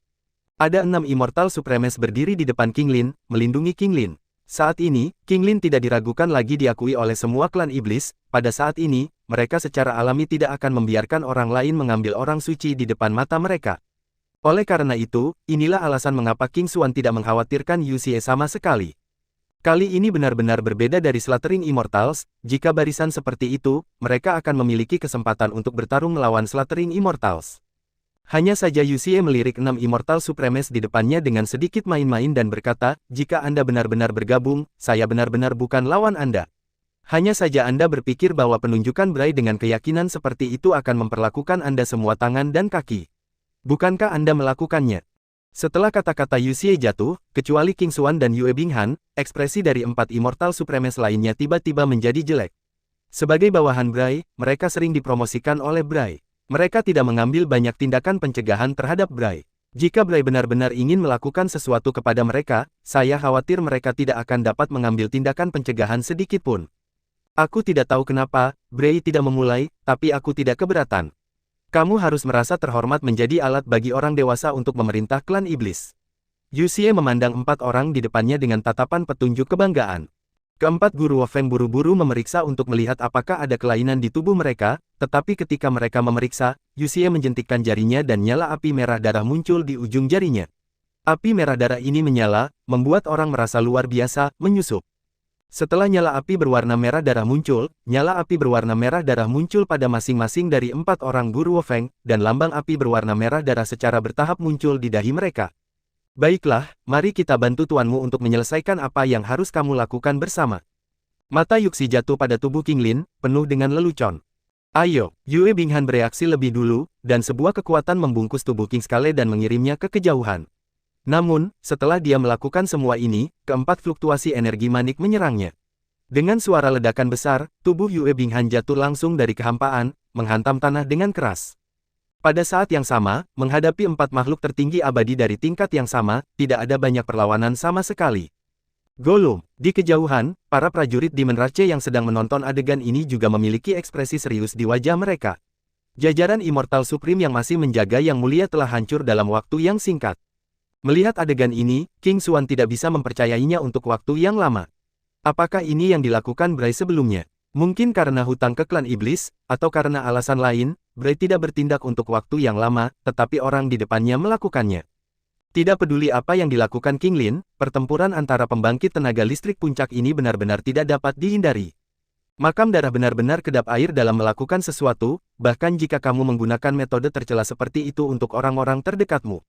Ada 6 Immortal Supremes berdiri di depan King Lin, melindungi King Lin. Saat ini, King Lin tidak diragukan lagi diakui oleh semua klan iblis. Pada saat ini, mereka secara alami tidak akan membiarkan orang lain mengambil orang suci di depan mata mereka. Oleh karena itu, inilah alasan mengapa King Xuan tidak mengkhawatirkan Yuxie sama sekali. Kali ini benar-benar berbeda dari Slaughtering Immortals. Jika barisan seperti itu, mereka akan memiliki kesempatan untuk bertarung melawan Slaughtering Immortals. Hanya saja Yuxie melirik 6 Immortal Supremes di depannya dengan sedikit main-main dan berkata, jika Anda benar-benar bergabung, saya benar-benar bukan lawan Anda. Hanya saja Anda berpikir bahwa penunjukan Bray dengan keyakinan seperti itu akan memperlakukan Anda semua tangan dan kaki. Bukankah Anda melakukannya? Setelah kata-kata Yuxie jatuh, kecuali King Xuan dan Yue Binghan, ekspresi dari 4 Immortal Supremes lainnya tiba-tiba menjadi jelek. Sebagai bawahan Bray, mereka sering dipromosikan oleh Bray. Mereka tidak mengambil banyak tindakan pencegahan terhadap Bray. Jika Bray benar-benar ingin melakukan sesuatu kepada mereka, saya khawatir mereka tidak akan dapat mengambil tindakan pencegahan sedikit pun. Aku tidak tahu kenapa, Bray tidak memulai, tapi aku tidak keberatan. Kamu harus merasa terhormat menjadi alat bagi orang dewasa untuk memerintah klan iblis. Yuxie memandang 4 orang di depannya dengan tatapan petunjuk kebanggaan. Keempat Guru Wo Feng buru-buru memeriksa untuk melihat apakah ada kelainan di tubuh mereka, tetapi ketika mereka memeriksa, Yuxie menjentikkan jarinya dan nyala api merah darah muncul di ujung jarinya. Api merah darah ini menyala, membuat orang merasa luar biasa, menyusup. Setelah nyala api berwarna merah darah muncul, nyala api berwarna merah darah muncul pada masing-masing dari 4 orang Guru Wo Feng, dan lambang api berwarna merah darah secara bertahap muncul di dahi mereka. Baiklah, mari kita bantu tuanmu untuk menyelesaikan apa yang harus kamu lakukan bersama. Mata Yuxie jatuh pada tubuh King Lin, penuh dengan lelucon. Ayo, Yue Binghan bereaksi lebih dulu, dan sebuah kekuatan membungkus tubuh King Skale dan mengirimnya ke kejauhan. Namun, setelah dia melakukan semua ini, keempat fluktuasi energi manik menyerangnya. Dengan suara ledakan besar, tubuh Yue Binghan jatuh langsung dari kehampaan, menghantam tanah dengan keras. Pada saat yang sama, menghadapi 4 makhluk tertinggi abadi dari tingkat yang sama, tidak ada banyak perlawanan sama sekali. Golum, di kejauhan, para prajurit Demon Rache yang sedang menonton adegan ini juga memiliki ekspresi serius di wajah mereka. Jajaran Immortal Supreme yang masih menjaga Yang Mulia telah hancur dalam waktu yang singkat. Melihat adegan ini, King Xuan tidak bisa mempercayainya untuk waktu yang lama. Apakah ini yang dilakukan Bray sebelumnya? Mungkin karena hutang ke klan iblis, atau karena alasan lain, Bray tidak bertindak untuk waktu yang lama, tetapi orang di depannya melakukannya. Tidak peduli apa yang dilakukan King Lin, pertempuran antara pembangkit tenaga listrik puncak ini benar-benar tidak dapat dihindari. Makam darah benar-benar kedap air dalam melakukan sesuatu, bahkan jika kamu menggunakan metode tercela seperti itu untuk orang-orang terdekatmu.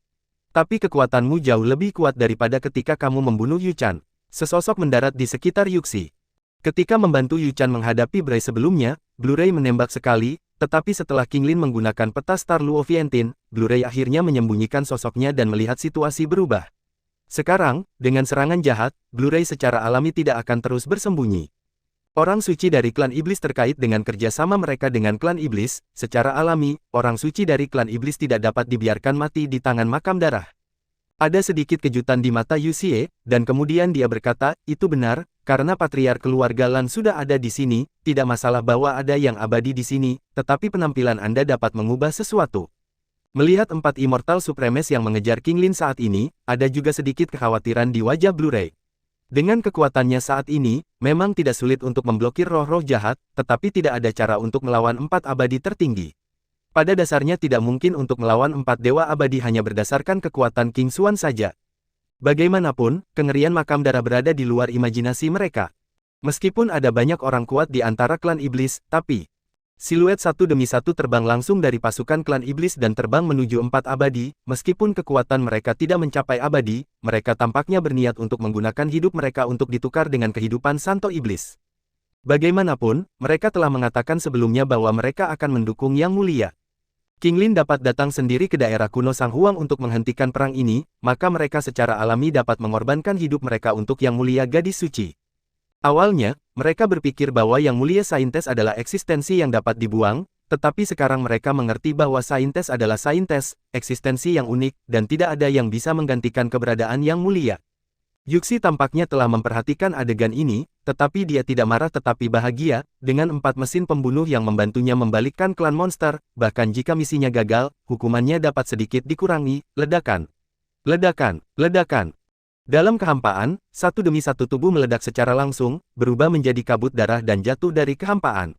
Tapi kekuatanmu jauh lebih kuat daripada ketika kamu membunuh Yu Chan. Sesosok mendarat di sekitar Yuxie. Ketika membantu Yu Chan menghadapi Bray sebelumnya, Blu-ray menembak sekali, tetapi setelah King Lin menggunakan peta Star Luo Vientin, Blu-ray akhirnya menyembunyikan sosoknya dan melihat situasi berubah. Sekarang, dengan serangan jahat, Blu-ray secara alami tidak akan terus bersembunyi. Orang suci dari klan iblis terkait dengan kerjasama mereka dengan klan iblis, secara alami, orang suci dari klan iblis tidak dapat dibiarkan mati di tangan makam darah. Ada sedikit kejutan di mata Yuxie, dan kemudian dia berkata, itu benar, karena patriark keluarga Lan sudah ada di sini, tidak masalah bahwa ada yang abadi di sini, tetapi penampilan Anda dapat mengubah sesuatu. Melihat 4 Immortal Supremes yang mengejar King Lin saat ini, ada juga sedikit kekhawatiran di wajah Blu-ray. Dengan kekuatannya saat ini, memang tidak sulit untuk memblokir roh-roh jahat, tetapi tidak ada cara untuk melawan 4 abadi tertinggi. Pada dasarnya tidak mungkin untuk melawan 4 dewa abadi hanya berdasarkan kekuatan King Xuan saja. Bagaimanapun, kengerian makam darah berada di luar imajinasi mereka. Meskipun ada banyak orang kuat di antara klan iblis, tapi siluet satu demi satu terbang langsung dari pasukan klan iblis dan terbang menuju 4 abadi. Meskipun kekuatan mereka tidak mencapai abadi, mereka tampaknya berniat untuk menggunakan hidup mereka untuk ditukar dengan kehidupan santo iblis. Bagaimanapun, mereka telah mengatakan sebelumnya bahwa mereka akan mendukung Yang Mulia. King Lin dapat datang sendiri ke daerah kuno Sang Huang untuk menghentikan perang ini, maka mereka secara alami dapat mengorbankan hidup mereka untuk Yang Mulia Gadis Suci. Awalnya, mereka berpikir bahwa Yang Mulia Saintes adalah eksistensi yang dapat dibuang, tetapi sekarang mereka mengerti bahwa Saintes adalah Saintes, eksistensi yang unik, dan tidak ada yang bisa menggantikan keberadaan Yang Mulia. Yuxi tampaknya telah memperhatikan adegan ini, tetapi dia tidak marah tetapi bahagia, dengan 4 mesin pembunuh yang membantunya membalikkan klan monster, bahkan jika misinya gagal, hukumannya dapat sedikit dikurangi, ledakan. Ledakan, ledakan. Dalam kehampaan, satu demi satu tubuh meledak secara langsung, berubah menjadi kabut darah dan jatuh dari kehampaan.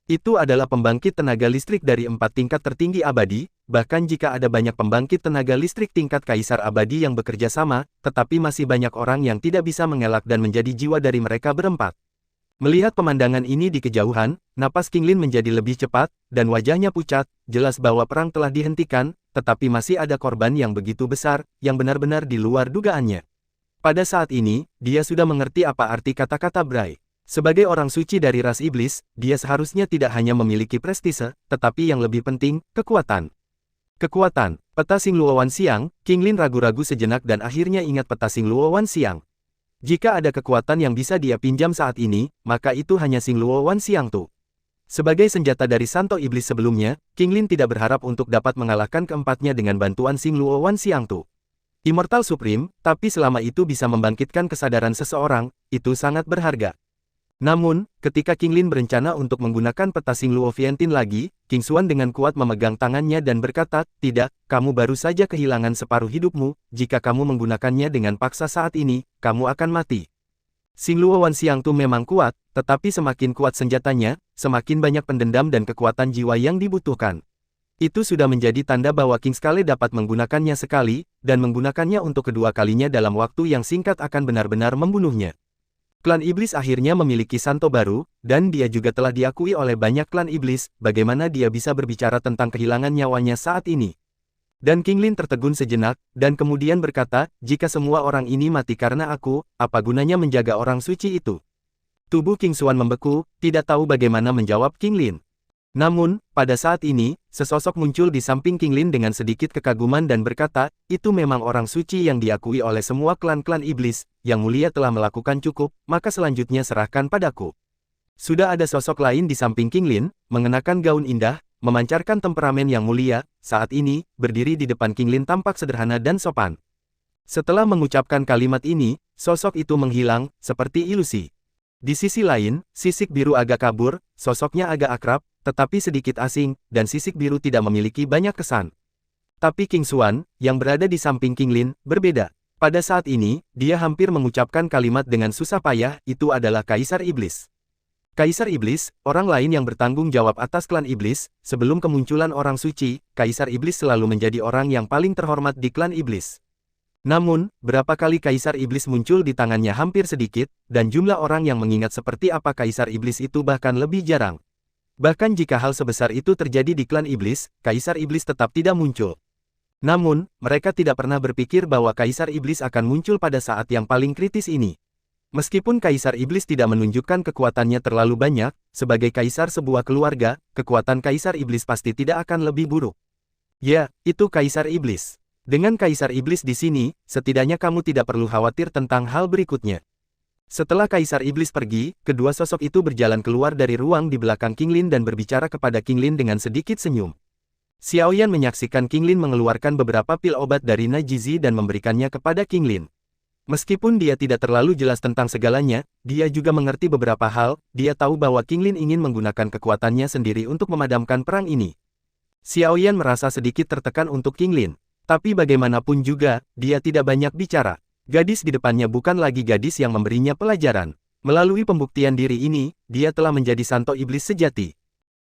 Itu adalah pembangkit tenaga listrik dari 4 tingkat tertinggi abadi, bahkan jika ada banyak pembangkit tenaga listrik tingkat kaisar abadi yang bekerja sama, tetapi masih banyak orang yang tidak bisa mengelak dan menjadi jiwa dari mereka berempat. Melihat pemandangan ini di kejauhan, napas King Lin menjadi lebih cepat, dan wajahnya pucat, jelas bahwa perang telah dihentikan, tetapi masih ada korban yang begitu besar, yang benar-benar di luar dugaannya. Pada saat ini, dia sudah mengerti apa arti kata-kata Bray. Sebagai orang suci dari ras iblis, dia seharusnya tidak hanya memiliki prestise, tetapi yang lebih penting, kekuatan. Kekuatan, peta Xing Luo Wan Xiang, King Lin ragu-ragu sejenak dan akhirnya ingat peta Xing Luo Wan Xiang. Jika ada kekuatan yang bisa dia pinjam saat ini, maka itu hanya Xing Luo Wan Xiang Tu. Sebagai senjata dari Santo Iblis sebelumnya, King Lin tidak berharap untuk dapat mengalahkan keempatnya dengan bantuan Xing Luo Wan Xiang Tu. Immortal Supreme, tapi selama itu bisa membangkitkan kesadaran seseorang, itu sangat berharga. Namun, ketika King Lin berencana untuk menggunakan peta Xing Luo Fientin lagi, King Xuan dengan kuat memegang tangannya dan berkata, "Tidak, kamu baru saja kehilangan separuh hidupmu, jika kamu menggunakannya dengan paksa saat ini, kamu akan mati." Xing Luo Wan Xiang Tu memang kuat, tetapi semakin kuat senjatanya, semakin banyak pendendam dan kekuatan jiwa yang dibutuhkan. Itu sudah menjadi tanda bahwa King Skale dapat menggunakannya sekali, dan menggunakannya untuk kedua kalinya dalam waktu yang singkat akan benar-benar membunuhnya. Klan Iblis akhirnya memiliki Santo baru, dan dia juga telah diakui oleh banyak klan Iblis, bagaimana dia bisa berbicara tentang kehilangan nyawanya saat ini. Dan King Lin tertegun sejenak, dan kemudian berkata, "Jika semua orang ini mati karena aku, apa gunanya menjaga orang suci itu?" Tubuh King Xuan membeku, tidak tahu bagaimana menjawab King Lin. Namun, pada saat ini, sesosok muncul di samping King Lin dengan sedikit kekaguman dan berkata, "Itu memang orang suci yang diakui oleh semua klan-klan iblis, Yang Mulia telah melakukan cukup, maka selanjutnya serahkan padaku." Sudah ada sosok lain di samping King Lin, mengenakan gaun indah, memancarkan temperamen yang mulia, saat ini, berdiri di depan King Lin tampak sederhana dan sopan. Setelah mengucapkan kalimat ini, sosok itu menghilang, seperti ilusi. Di sisi lain, sisik biru agak kabur, sosoknya agak akrab, tetapi sedikit asing, dan sisik biru tidak memiliki banyak kesan. Tapi King Xuan, yang berada di samping King Lin, berbeda. Pada saat ini, dia hampir mengucapkan kalimat dengan susah payah, itu adalah Kaisar Iblis. Kaisar Iblis, orang lain yang bertanggung jawab atas klan Iblis, sebelum kemunculan orang suci, Kaisar Iblis selalu menjadi orang yang paling terhormat di klan Iblis. Namun, berapa kali Kaisar Iblis muncul di tangannya hampir sedikit, dan jumlah orang yang mengingat seperti apa Kaisar Iblis itu bahkan lebih jarang. Bahkan jika hal sebesar itu terjadi di klan Iblis, Kaisar Iblis tetap tidak muncul. Namun, mereka tidak pernah berpikir bahwa Kaisar Iblis akan muncul pada saat yang paling kritis ini. Meskipun Kaisar Iblis tidak menunjukkan kekuatannya terlalu banyak, sebagai Kaisar sebuah keluarga, kekuatan Kaisar Iblis pasti tidak akan lebih buruk. Ya, itu Kaisar Iblis. Dengan Kaisar Iblis di sini, setidaknya kamu tidak perlu khawatir tentang hal berikutnya. Setelah Kaisar Iblis pergi, kedua sosok itu berjalan keluar dari ruang di belakang King Lin dan berbicara kepada King Lin dengan sedikit senyum. Xiaoyan menyaksikan King Lin mengeluarkan beberapa pil obat dari Najizi dan memberikannya kepada King Lin. Meskipun dia tidak terlalu jelas tentang segalanya, dia juga mengerti beberapa hal, dia tahu bahwa King Lin ingin menggunakan kekuatannya sendiri untuk memadamkan perang ini. Xiaoyan merasa sedikit tertekan untuk King Lin. Tapi bagaimanapun juga, dia tidak banyak bicara. Gadis di depannya bukan lagi gadis yang memberinya pelajaran. Melalui pembuktian diri ini, dia telah menjadi Santo Iblis sejati.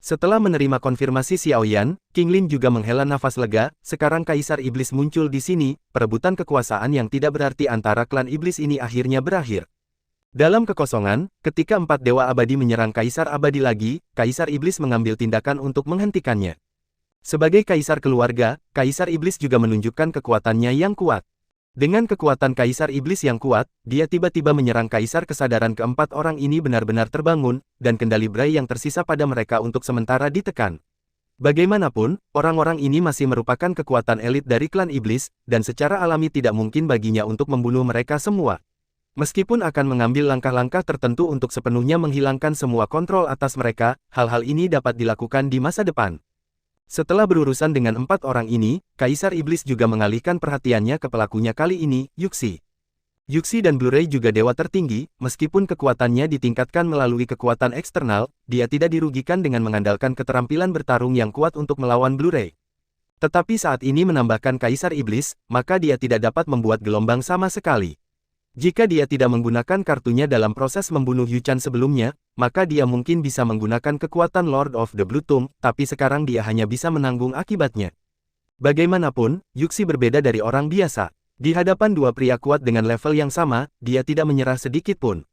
Setelah menerima konfirmasi Xiaoyan, King Lin juga menghela nafas lega, sekarang Kaisar Iblis muncul di sini, perebutan kekuasaan yang tidak berarti antara klan Iblis ini akhirnya berakhir. Dalam kekosongan, ketika 4 dewa abadi menyerang Kaisar abadi lagi, Kaisar Iblis mengambil tindakan untuk menghentikannya. Sebagai Kaisar keluarga, Kaisar Iblis juga menunjukkan kekuatannya yang kuat. Dengan kekuatan Kaisar Iblis yang kuat, dia tiba-tiba menyerang Kaisar kesadaran keempat orang ini benar-benar terbangun, dan kendali Bray yang tersisa pada mereka untuk sementara ditekan. Bagaimanapun, orang-orang ini masih merupakan kekuatan elit dari klan iblis, dan secara alami tidak mungkin baginya untuk membunuh mereka semua. Meskipun akan mengambil langkah-langkah tertentu untuk sepenuhnya menghilangkan semua kontrol atas mereka, hal-hal ini dapat dilakukan di masa depan. Setelah berurusan dengan 4 orang ini, Kaisar Iblis juga mengalihkan perhatiannya ke pelakunya kali ini, Yuxi. Yuxi dan Blu-ray juga dewa tertinggi, meskipun kekuatannya ditingkatkan melalui kekuatan eksternal, dia tidak dirugikan dengan mengandalkan keterampilan bertarung yang kuat untuk melawan Blu-ray. Tetapi saat ini menambahkan Kaisar Iblis, maka dia tidak dapat membuat gelombang sama sekali. Jika dia tidak menggunakan kartunya dalam proses membunuh Yu Chan sebelumnya, maka dia mungkin bisa menggunakan kekuatan Lord of the Blue Tomb, tapi sekarang dia hanya bisa menanggung akibatnya. Bagaimanapun, Yuxi berbeda dari orang biasa. Di hadapan dua pria kuat dengan level yang sama, dia tidak menyerah sedikit pun.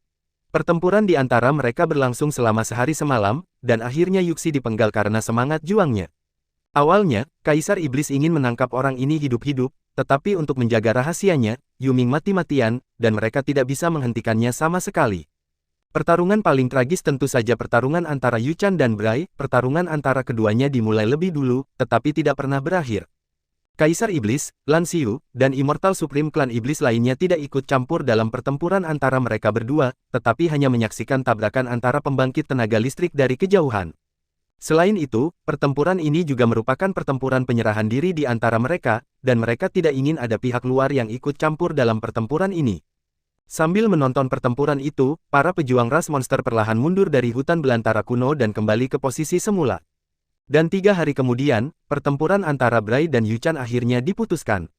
Pertempuran di antara mereka berlangsung selama sehari semalam, dan akhirnya Yuxi dipenggal karena semangat juangnya. Awalnya, Kaisar Iblis ingin menangkap orang ini hidup-hidup, tetapi untuk menjaga rahasianya, Yuming mati-matian, dan mereka tidak bisa menghentikannya sama sekali. Pertarungan paling tragis tentu saja pertarungan antara Yu Chan dan Bray. Pertarungan antara keduanya dimulai lebih dulu, tetapi tidak pernah berakhir. Kaisar Iblis, Lan Xiu, dan Immortal Supreme Klan Iblis lainnya tidak ikut campur dalam pertempuran antara mereka berdua, tetapi hanya menyaksikan tabrakan antara pembangkit tenaga listrik dari kejauhan. Selain itu, pertempuran ini juga merupakan pertempuran penyerahan diri di antara mereka, dan mereka tidak ingin ada pihak luar yang ikut campur dalam pertempuran ini. Sambil menonton pertempuran itu, para pejuang ras monster perlahan mundur dari hutan belantara kuno dan kembali ke posisi semula. Dan 3 hari kemudian, pertempuran antara Bray dan Yu Chan akhirnya diputuskan.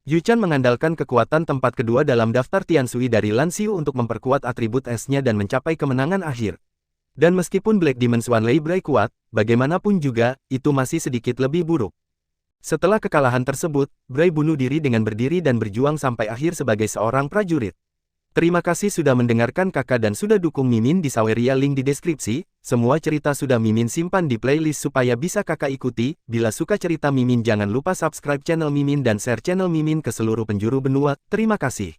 Yu Chan mengandalkan kekuatan tempat kedua dalam daftar Tianshui dari Lan Xiu untuk memperkuat atribut esnya dan mencapai kemenangan akhir. Dan meskipun Black Demon Swanley Bray kuat, bagaimanapun juga, itu masih sedikit lebih buruk. Setelah kekalahan tersebut, Bray bunuh diri dengan berdiri dan berjuang sampai akhir sebagai seorang prajurit. Terima kasih sudah mendengarkan kakak dan sudah dukung Mimin di Saweria, link di deskripsi. Semua cerita sudah Mimin simpan di playlist supaya bisa kakak ikuti. Bila suka cerita Mimin jangan lupa subscribe channel Mimin dan share channel Mimin ke seluruh penjuru benua. Terima kasih.